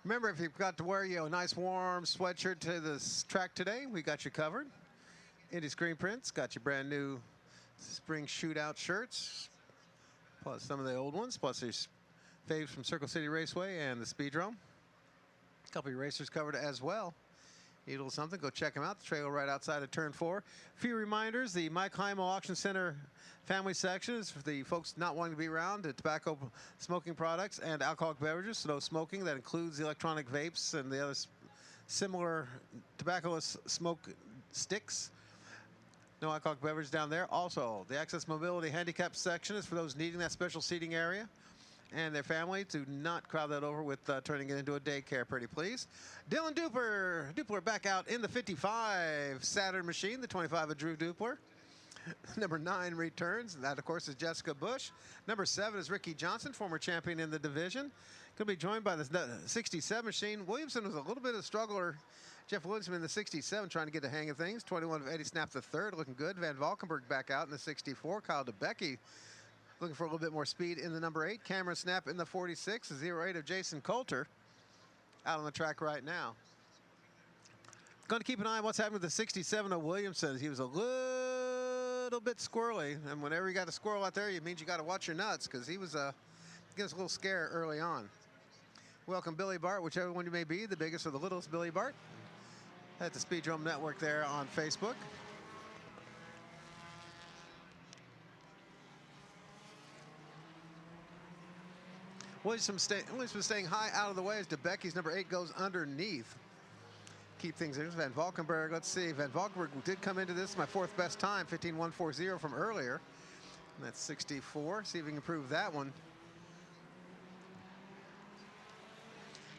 Remember, if you've got to wear a nice warm sweatshirt to this track today, we got you covered. Indy Screen Prints got you brand new spring shootout shirts, plus some of the old ones, plus there's faves from Circle City Raceway and the Speedrome. A couple of racers covered as well. Need a little something, go check them out. The trailer right outside of turn 4. A few reminders, the Mike Heimel Auction Center family section is for the folks not wanting to be around tobacco, smoking products, and alcoholic beverages. So no smoking. That includes the electronic vapes and the other similar tobacco-less smoke sticks. No alcoholic beverage down there. Also, the Access Mobility Handicap section is for those needing that special seating area. and their family. Do not crowd that over with turning it into a daycare, pretty please. Dylan Dupler back out in the 55 Saturn machine, the 25 of Drew Dupler. Number 9 returns. That, of course, is Jessica Bush. Number 7 is Ricky Johnson, former champion in the division. Going to be joined by the 67 machine. Williamson was a little bit of a struggler. Jeff Williamson in the 67 trying to get the hang of things. 21 of Eddie Snap the third, looking good. Van Valkenburg back out in the 64. Kyle DeBecke looking for a little bit more speed in the number 8. Cameron Snap in the 46. The 08 of Jason Coulter out on the track right now. Going to keep an eye on what's happening with the 67 of Williamson. He was a little bit squirrely, and whenever you got a squirrel out there, it means you got to watch your nuts, because he was getting us a little scare early on. Welcome Billy Bart, whichever one you may be, the biggest or the littlest Billy Bart. At the Speedrome Network there on Facebook. Williamson staying high out of the way as DeBecke's number 8 goes underneath. Keep things in. Van Valkenburg, let's see. Van Valkenburg did come into this, my 4th best time, 15.140 from earlier. And that's 64. See if we can improve that one.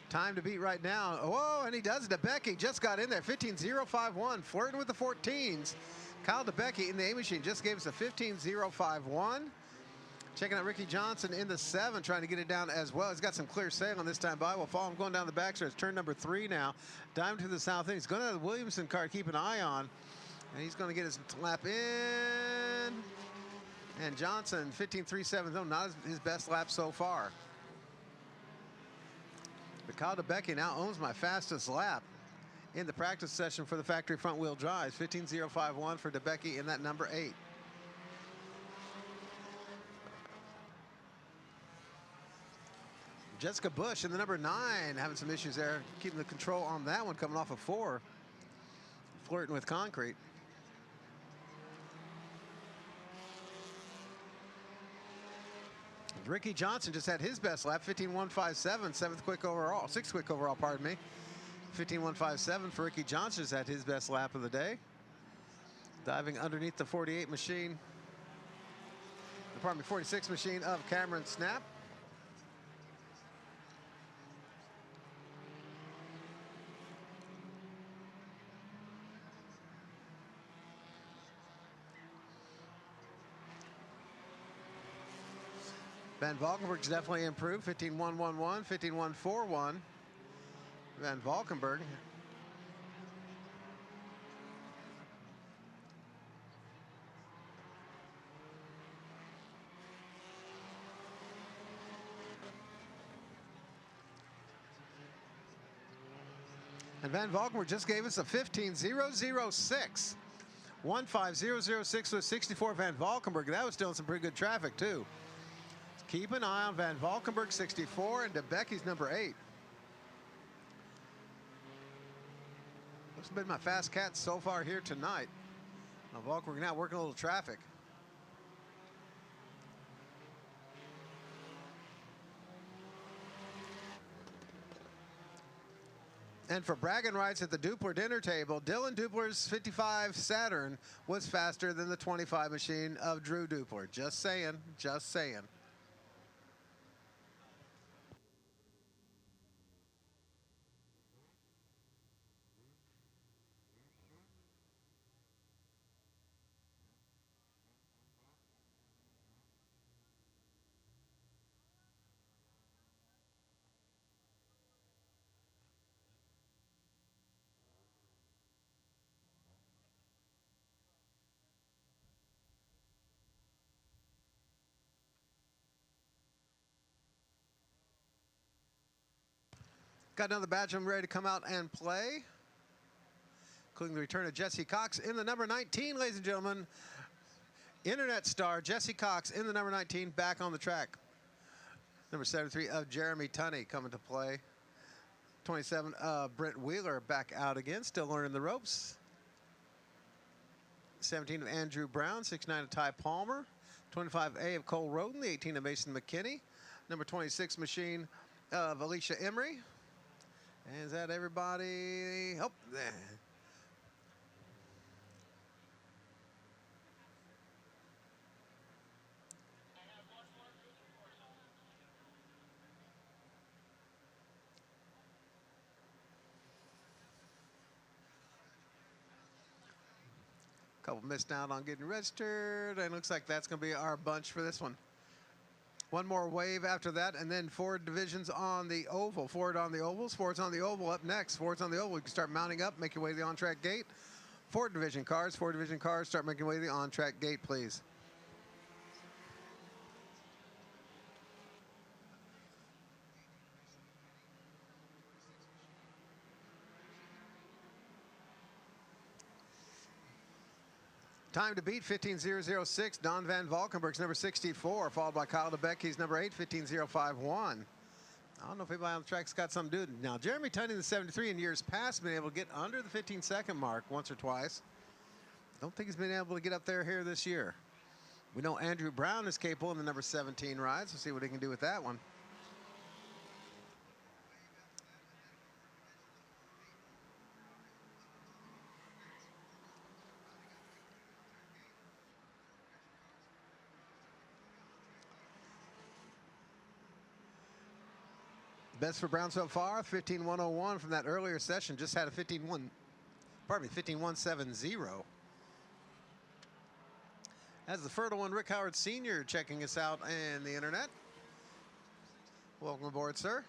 Time to beat right now. Whoa, and he does. DeBecke just got in there. 15.051, flirting with the 14s. Kyle DeBecke in the A machine just gave us a 15.051. Checking out Ricky Johnson in the 7, trying to get it down as well. He's got some clear sailing this time by. We'll follow him going down the backstretch. Turn number 3 now. Diamond to the south end. He's going to have the Williamson car keep an eye on. And he's going to get his lap in. And Johnson, 15.370, not his best lap so far. But Kyle DeBecke now owns my fastest lap in the practice session for the factory front wheel drives. 15.051 for DeBecke in that number 8. Jessica Bush in the number 9 having some issues there, keeping the control on that one, coming off of 4. Flirting with concrete. Ricky Johnson just had his best lap, 15.157, 6th quick overall, pardon me. 15.157 for Ricky Johnson, just had his best lap of the day. Diving underneath the 48 machine, pardon me, 46 machine of Cameron Snap. Van Valkenburg's definitely improved. 15.111, 15.141. Van Valkenburg. And Van Valkenburg just gave us a 15.006. 15.006 with 64 Van Valkenburg. That was still in some pretty good traffic too. Keep an eye on Van Valkenburg, 64, and DeBecke's number 8. This has been my fast cat so far here tonight. Now Valkenburg now working a little traffic. And for bragging rights at the Dupler dinner table, Dylan Dupler's 55 Saturn was faster than the 25 machine of Drew Dupler. Just saying, just saying. Got another badge I'm ready to come out and play, including the return of Jesse Cox in the number 19, ladies and gentlemen. Internet star Jesse Cox in the number 19 back on the track. Number 73 of Jeremy Tunney coming to play. 27 Brent Wheeler back out again, still learning the ropes. 17 of Andrew Brown, 69 of Ty Palmer. 25A of Cole Roden, the 18 of Mason McKinney. Number 26 machine of Alicia Emery. And is that everybody? Oh, there. Couple missed out on getting registered, and looks like that's going to be our bunch for this one. One more wave after that, and then Ford divisions on the oval. Ford on the ovals, Ford's on the oval up next. Ford's on the oval. You can start mounting up, make your way to the on-track gate. Ford division cars, start making your way to the on-track gate, please. Time to beat, 15.006. Don Van Valkenburg's number 64, followed by Kyle DeBecke's number 8, 15.051. I don't know if anybody on the track's got something to do. Now, Jeremy Tunney, the 73, in years past, been able to get under the 15-second mark once or twice. Don't think he's been able to get up there here this year. We know Andrew Brown is capable in the number 17 rides. We'll see what he can do with that one. Best for Brown so far, 15.101 from that earlier session. Just had a 15.170. As the fertile one, Rick Howard Sr. checking us out on the internet. Welcome aboard, sir.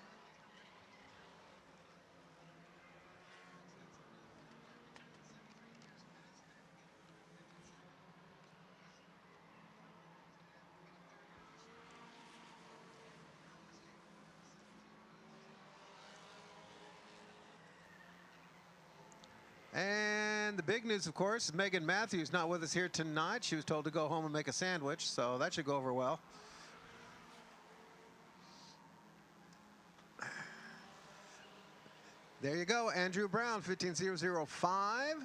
And the big news, of course, is Megan Matthews not with us here tonight. She was told to go home and make a sandwich, so that should go over well. There you go, Andrew Brown, 15.005.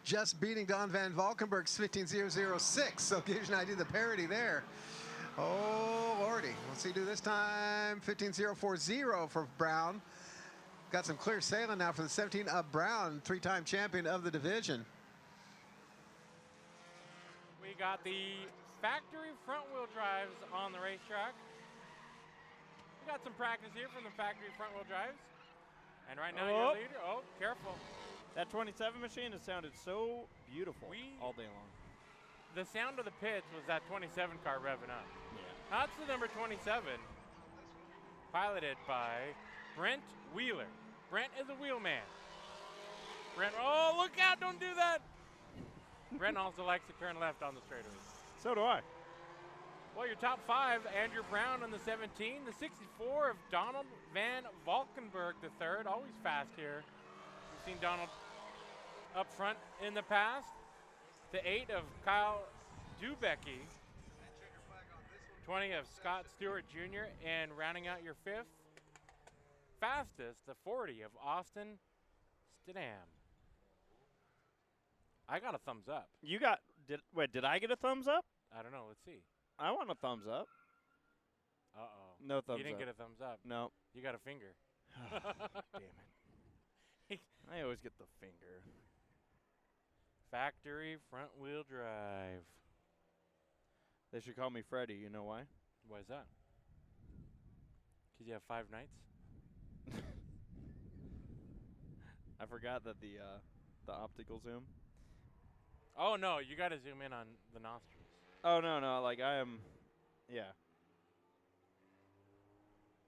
Just beating Don Van Valkenburg's 15.006, so gives you an idea of the parity there. Oh, Lordy. What's he do this time? 15.040 for Brown. Got some clear sailing now for the 17 of Brown, three-time champion of the division. We got the factory front-wheel drives on the racetrack. We got some practice here from the factory front-wheel drives. And right now your leader, careful. That 27 machine has sounded so beautiful all day long. The sound of the pits was that 27 car revving up. Yeah. That's the number 27, piloted by Brent Wheeler. Brent is a wheelman. Brent, oh, look out, don't do that. Brent also likes to turn left on the straightaways. So do I. Well, your top five, Andrew Brown on the 17, the 64 of Donald Van Valkenburg III, always fast here. We've seen Donald up front in the past. The 8 of Kyle Dubecki, 20 of Scott Stewart Jr., and rounding out your fifth, fastest, the 40 of Austin Stidham. I got a thumbs up. You got, did I get a thumbs up? I don't know, let's see. I want a thumbs up. Uh-oh. No thumbs up. You didn't get a thumbs up. No. You got a finger. Damn it. I always get the finger. Factory front wheel drive. They should call me Freddy, you know why? Why is that? Because you have 5 nights? I forgot that the optical zoom. Oh, no, you got to zoom in on the nostrils. Oh, no, like I am, yeah.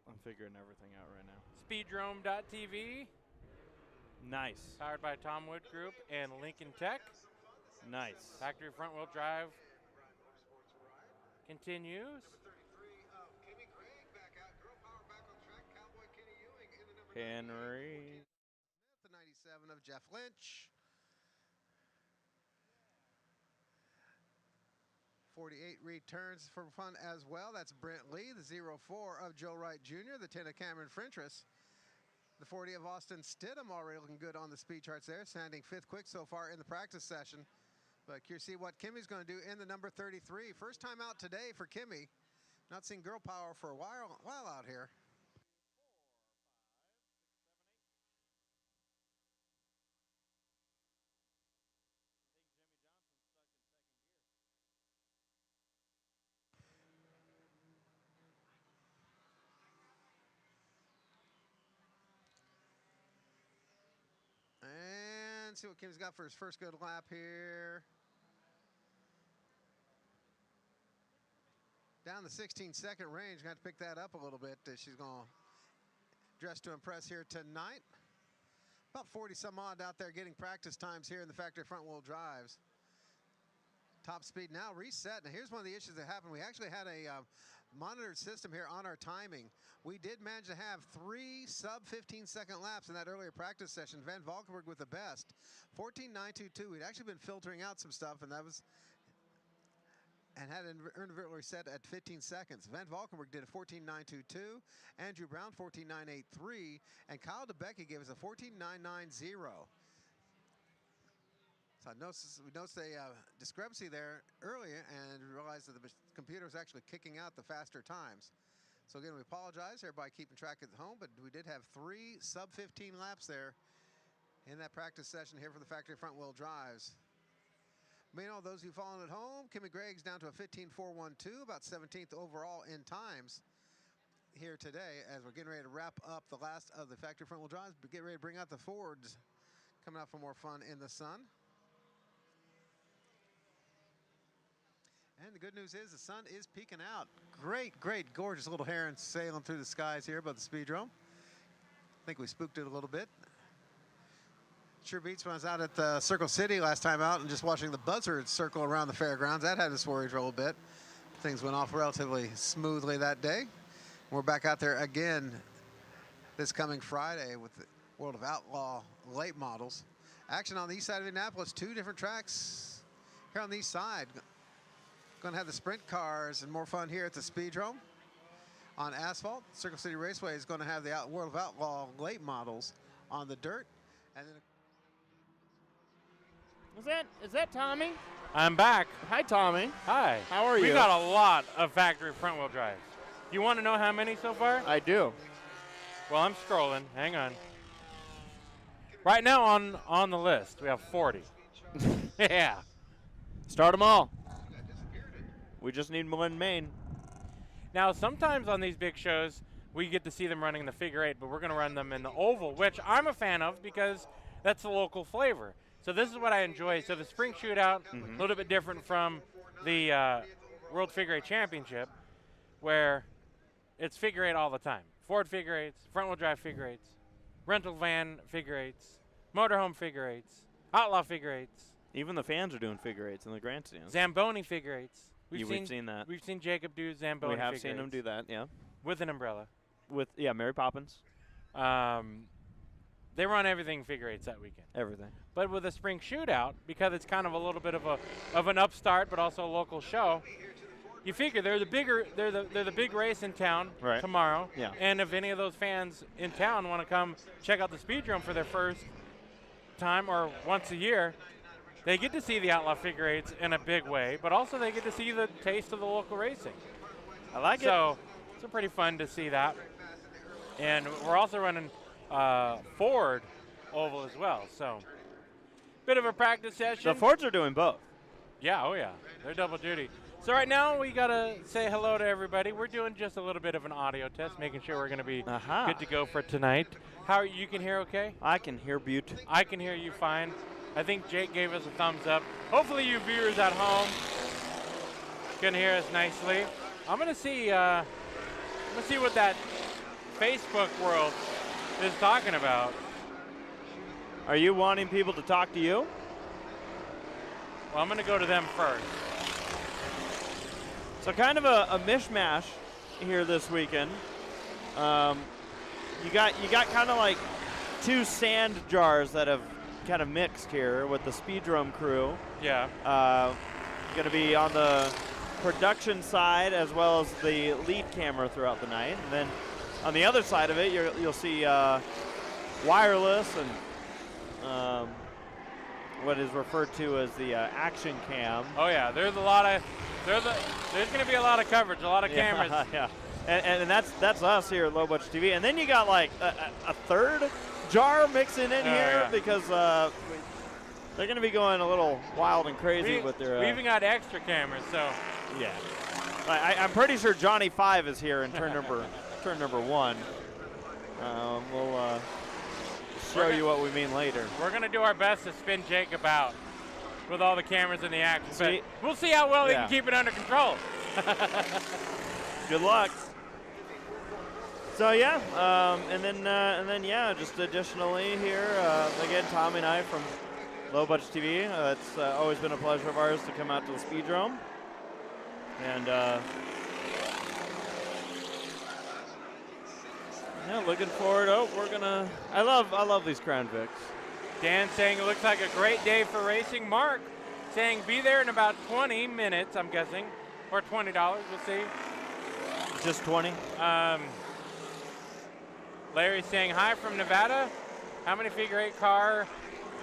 I'm figuring everything out right now. Speedrome.tv. Nice. Powered by Tom Wood Group and Lincoln Tech. Nice. Factory front wheel drive continues. Henry. The 97 of Jeff Lynch. 48 returns for fun as well. That's Brent Lee. The 04 of Joe Wright Jr. The 10 of Cameron Frentress. The 40 of Austin Stidham already looking good on the speed charts there, standing 5th quick so far in the practice session. But curious to see what Kimmy's going to do in the number 33. First time out today for Kimmy. Not seen girl power for a while out here. And see what Kim's got for his first good lap here. Down the 16-second range. Got to pick that up a little bit. She's going to dress to impress here tonight. About 40 some odd out there getting practice times here in the factory front wheel drives. Top speed now reset. Now here's one of the issues that happened. We actually had a monitored system here on our timing. We did manage to have 3 sub 15-second laps in that earlier practice session. Van Valkenburg with the best. 14.922. We'd actually been filtering out some stuff, and that was and had inadvertently set at 15 seconds. Van Valkenburg did a 14.922. Andrew Brown 14.983, and Kyle DeBecke gave us a 14.990. So we noticed a discrepancy there earlier and realized that the computer was actually kicking out the faster times. So again, we apologize everybody keeping track at home, but we did have 3 sub 15 laps there in that practice session here for the factory front wheel drives. Meanwhile, those of you following at home, Kimmy Gregg's down to a 15.412, about 17th overall in times here today as we're getting ready to wrap up the last of the factory front wheel drives, but get ready to bring out the Fords coming out for more fun in the sun. And the good news is the sun is peeking out. Great, great, gorgeous little heron sailing through the skies here above the Speedrome. I think we spooked it a little bit. Sure beats when I was out at Circle City last time out and just watching the buzzards circle around the fairgrounds. That had us worried for a little bit. Things went off relatively smoothly that day. We're back out there again this coming Friday with the World of Outlaw late models. Action on the east side of Indianapolis, 2 different tracks here on the east side. Going to have the sprint cars and more fun here at the Speedrome on asphalt. Circle City Raceway is going to have the World of Outlaw late models on the dirt. And then Is that Tommy? I'm back. Hi, Tommy. Hi. How are you? We got a lot of factory front wheel drives. You want to know how many so far? I do. Well, I'm scrolling. Hang on. Right now on the list, we have 40. Yeah. Start them all. We just need one main. Now, sometimes on these big shows, we get to see them running the figure 8, but we're going to run them in the oval, which I'm a fan of because that's the local flavor. So this is what I enjoy. So the spring shootout, a little bit different from the World Figure 8 Championship, where it's figure 8 all the time. Ford figure 8s, front wheel drive figure 8s, rental van figure 8s, motorhome figure 8s, outlaw figure 8s. Even the fans are doing figure 8s in the grandstands. Zamboni figure 8s. We've seen that. We've seen Jacob do Zamboni. We have figure seen him 8s do that, yeah. with an umbrella. Yeah, Mary Poppins. They run everything figure 8s that weekend. Everything. But with a spring shootout, because it's kind of a little bit of an upstart, but also a local show, you figure they're the big race in town tomorrow. Yeah. And if any of those fans in town want to come check out the Speedrome for their first time or once a year, they get to see the Outlaw figure 8s in a big way, but also they get to see the taste of the local racing. I like it. So it's pretty fun to see that. And we're also running Ford oval as well. So bit of a practice session. The Fords are doing both. Yeah, oh yeah, they're double duty. So right now we gotta say hello to everybody. We're doing just a little bit of an audio test, making sure we're gonna be good to go for tonight. How you can hear okay? I can hear beaut. I can hear you fine. I think Jake gave us a thumbs up. Hopefully you viewers at home can hear us nicely. I'm gonna see what that Facebook world is talking about. Are you wanting people to talk to you? Well, I'm gonna go to them first. So kind of a mishmash here this weekend. You got kind of like 2 sand jars that have kind of mixed here with the Speedrome crew. Yeah. Going to be on the production side as well as the lead camera throughout the night. And then on the other side of it, you'll see wireless and what is referred to as the action cam. Oh yeah, there's going to be a lot of coverage, a lot of cameras. Yeah. And that's us here at Low Budget TV. And then you got like a third jar mixing in here because they're going to be going a little wild and crazy with their. We even got extra cameras, so. Yeah. I'm pretty sure Johnny 5 is here in turn number 1. We'll show you what we mean later. We're going to do our best to spin Jake about with all the cameras and the action. See? But we'll see how well he can keep it under control. Good luck. So yeah, and then yeah, just additionally here, again, Tommy and I from Low Budget TV. It's always been a pleasure of ours to come out to the Speedrome, and yeah, looking forward. Oh, we're gonna. I love these Crown Vics. Dan saying it looks like a great day for racing. Mark saying be there in about 20 minutes, I'm guessing, or $20. We'll see. Just 20. Larry saying hi from Nevada. How many figure 8 car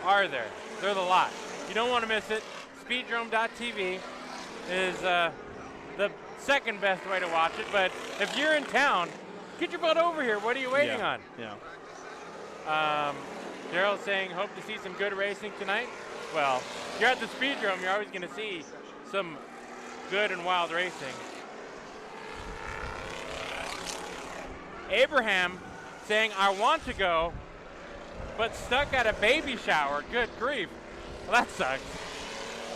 are there? There's a lot. You don't want to miss it. Speedrome.tv is the second best way to watch it. But if you're in town, get your butt over here. What are you waiting on? Yeah. Daryl's saying hope to see some good racing tonight. Well, you're at the Speedrome. You're always going to see some good and wild racing. Abraham saying, I want to go, but stuck at a baby shower. Good grief. Well, that sucks.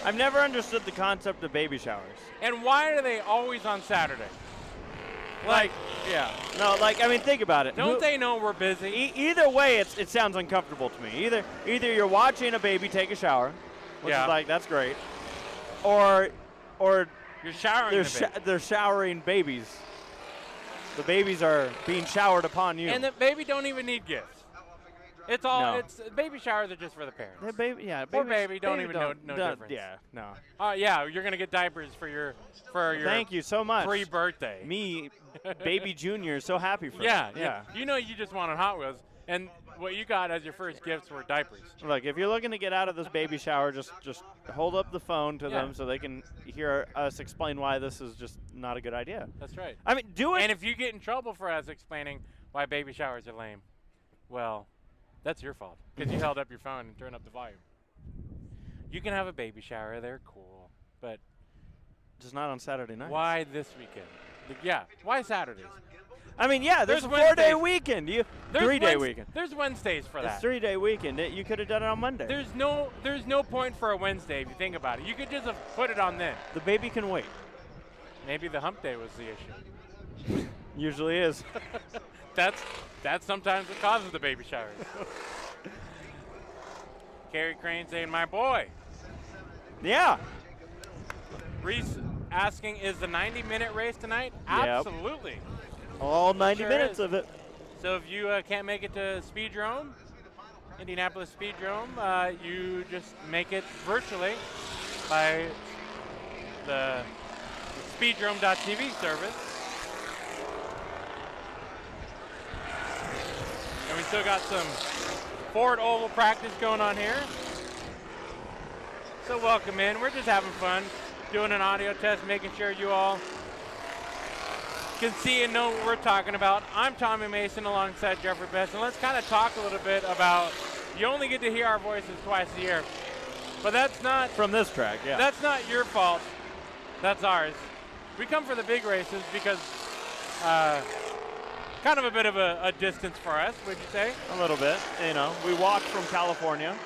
I've never understood the concept of baby showers. And why are they always on Saturday? Like, yeah. No, like, I mean, think about it. Don't they know we're busy? Either way, it sounds uncomfortable to me. Either you're watching a baby take a shower, which is like, that's great, or you're showering they're showering babies. The babies are being showered upon you. And the baby don't even need gifts. It's all, baby showers are just for the parents. The baby, yeah. Poor baby don't even know no difference. Yeah, no. Yeah, you're going to get diapers for your Thank you so much. Free birthday. Me, baby junior, so happy for yeah. you. You know you just wanted Hot Wheels, and what you got as your first gifts were diapers. Look, if you're looking to get out of this baby shower, just hold up the phone to them so they can hear us explain why this is just not a good idea. That's right. I mean, do it. And if you get in trouble for us explaining why baby showers are lame, well, that's your fault because you held up your phone and turned up the volume. You can have a baby shower. They're cool, but just not on Saturday night. Why this weekend? Yeah, why Saturdays? I mean, yeah, there's a 4-day weekend. 3-day weekend. There's Wednesdays for that. It's 3-day weekend. You could have done it on Monday. There's no point for a Wednesday if you think about it. You could just have put it on then. The baby can wait. Maybe the hump day was the issue. Usually is. That's sometimes what causes the baby showers. Kerry Crane saying, my boy. Yeah. Reese asking, is the 90-minute race tonight? Yep. Absolutely. All 90 minutes of it. So if you can't make it to Speedrome, Indianapolis Speedrome, you just make it virtually by the Speedrome.tv service. And we still got some Ford Oval practice going on here. So welcome in. We're just having fun, doing an audio test, making sure you all can see and know what we're talking about. I'm Tommy Mason alongside Jeffrey Best, and let's kind of talk a little bit about, you only get to hear our voices twice a year, but that's not from this track. Yeah, that's not your fault. That's ours. We come for the big races because kind of a bit of a distance for us, would you say? A little bit. You know, we walked from California,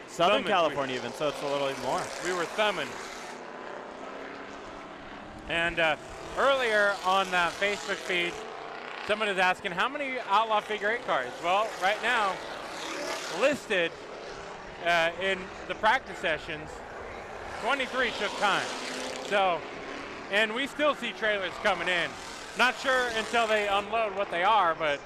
Southern California even, so it's a little even more. We were thumbing. And earlier on the Facebook feed, someone is asking, how many Outlaw figure 8 cars? Well, right now, listed in the practice sessions, 23 took time. So, and we still see trailers coming in. Not sure until they unload what they are, but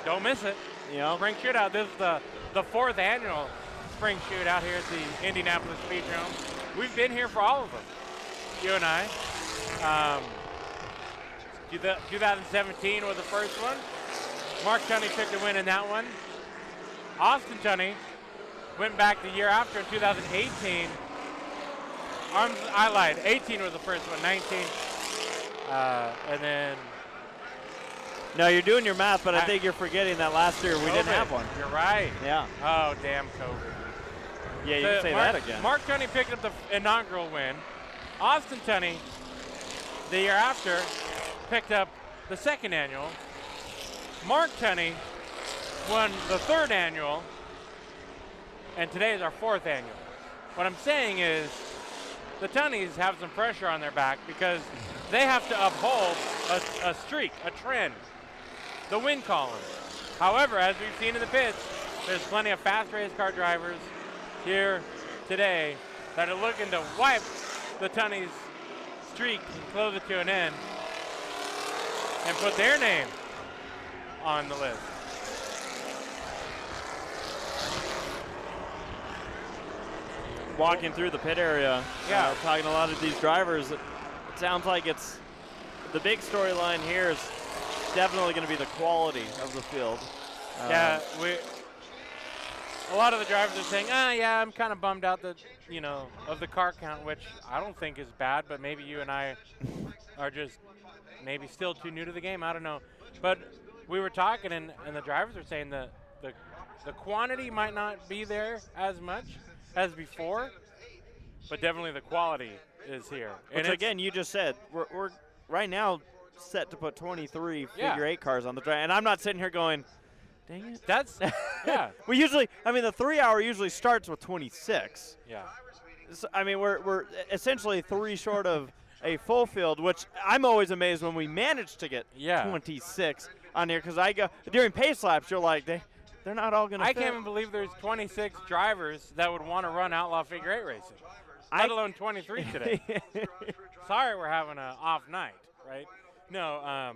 don't miss it. Spring Shootout. This is the 4th annual Spring Shootout here at the Indianapolis Speedrome. We've been here for all of them, you and I. 2017 was the first one. Mark Tunney took the win in that one. Austin Tunney went back the year after in 2018. I lied. 18 was the first one. 19. And then. No, you're doing your math, but I think you're forgetting that last year we didn't have one. You're right. Yeah. Oh, damn COVID. Yeah, you can say that again. Mark Tunney picked up the inaugural win. Austin Tunney, the year after, picked up the 2nd annual. Mark Tunney won the 3rd annual, and today is our 4th annual. What I'm saying is the Tunneys have some pressure on their back because they have to uphold a streak, a trend, the win column. However, as we've seen in the pits, there's plenty of fast race car drivers here today that are looking to wipe the Tunneys' streak and close it to an end and put their name on the list. Walking through the pit area, Yeah. talking to a lot of these drivers, it sounds like it's the big storyline here is definitely going to be the quality of the field. Yeah, a lot of the drivers are saying, yeah, I'm kind of bummed out that, of the car count, which I don't think is bad, but maybe you and I are just maybe still too new to the game. I don't know. But we were talking, and the drivers were saying that the quantity might not be there as much as before, but definitely the quality is here. Which, again, you just said, we're right now set to put 23 figure 8 cars on the track, and I'm not sitting here going, dang it. That's, yeah. We usually, the 3 hour usually starts with 26. Yeah. So, we're essentially 3 short of a full field, which I'm always amazed when we manage to get 26 on here, because I go, during pace laps, you're like, they're not all going to fit. I can't even believe there's 26 drivers that would want to run Outlaw figure 8 racing, let alone 23 today. Sorry we're having an off night, right? No,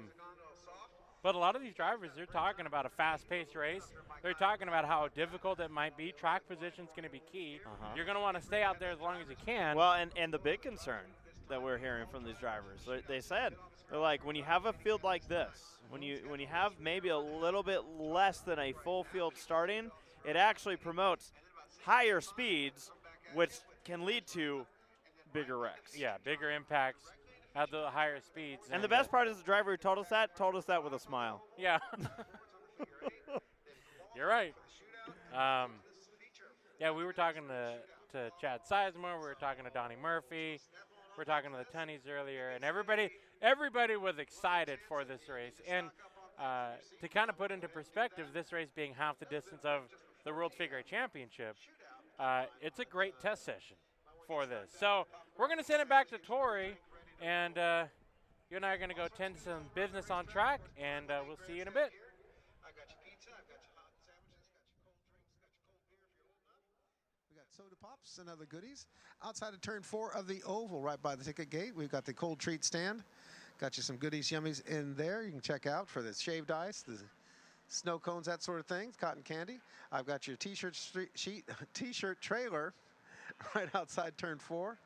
but a lot of these drivers, they're talking about a fast-paced race. They're talking about how difficult it might be. Track position's going to be key. You're going to want to stay out there as long as you can. Well, and the big concern that we're hearing from these drivers, they said, they're like, when you have a field like this, when you have maybe a little bit less than a full field starting, it actually promotes higher speeds, which can lead to bigger wrecks. Yeah, bigger impacts at the higher speeds. And the best part is the driver who told us that with a smile. Yeah. You're right. Yeah, we were talking to Chad Sizemore. We were talking to Donnie Murphy. We were talking to the Tunneys earlier. And everybody was excited for this race. And to kind of put into perspective, this race being half the distance of the World Figure 8 Championship, it's a great test session for this. So we're going to send it back to Tori. And you and I are going to go tend to some business on track, and we'll see you in a bit. I got your pizza, I got your hot sandwiches, got your cold drinks, got your cold beer if you're old enough. We got soda pops and other goodies. Outside of turn 4 of the oval, right by the ticket gate, we've got the cold treat stand. Got you some goodies, yummies in there. You can check out for the shaved ice, the snow cones, that sort of thing, cotton candy. I've got your t-shirt trailer right outside turn 4.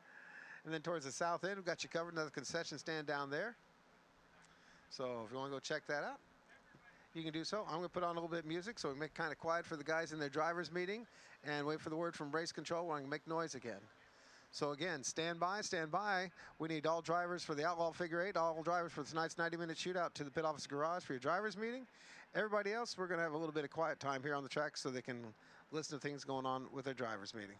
And then towards the south end, we've got you covered, another concession stand down there. So if you want to go check that out, you can do so. I'm going to put on a little bit of music so we make kind of quiet for the guys in their driver's meeting and wait for the word from race control when I can make noise again. So again, stand by, stand by. We need all drivers for the Outlaw Figure 8, all drivers for tonight's 90-minute shootout to the pit office garage for your driver's meeting. Everybody else, we're going to have a little bit of quiet time here on the track so they can listen to things going on with their driver's meeting.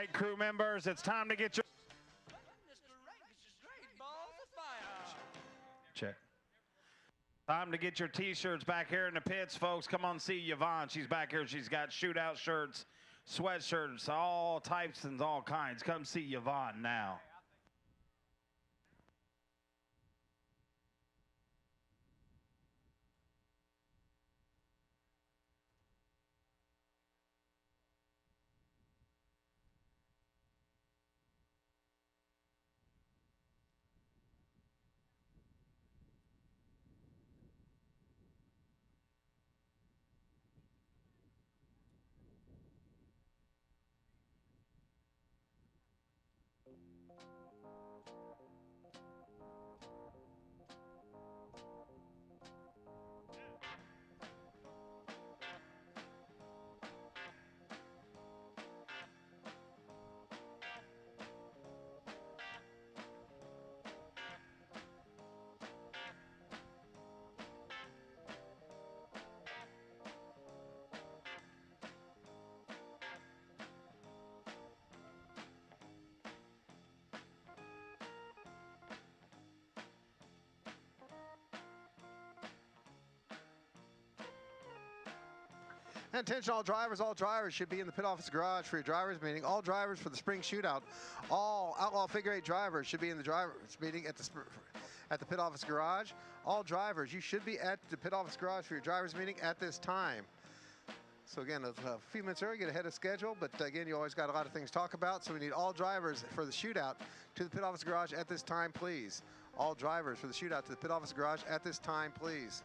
right, crew members, it's time to get your check. Time to get your T-shirts back here in the pits, folks. Come on, see Yvonne. She's back here. She's got shootout shirts, sweatshirts, all types and all kinds. Come see Yvonne now. And attention all drivers should be in the pit office garage for your drivers meeting. All drivers for the spring shootout. All Outlaw figure 8 drivers should be in the drivers meeting at the pit office garage. All drivers, you should be at the pit office garage for your drivers meeting at this time. So again, a few minutes early, get ahead of schedule, but again, you always got a lot of things to talk about, so we need all drivers for the shootout to the pit office garage at this time, please. All drivers for the shootout to the pit office garage at this time, please.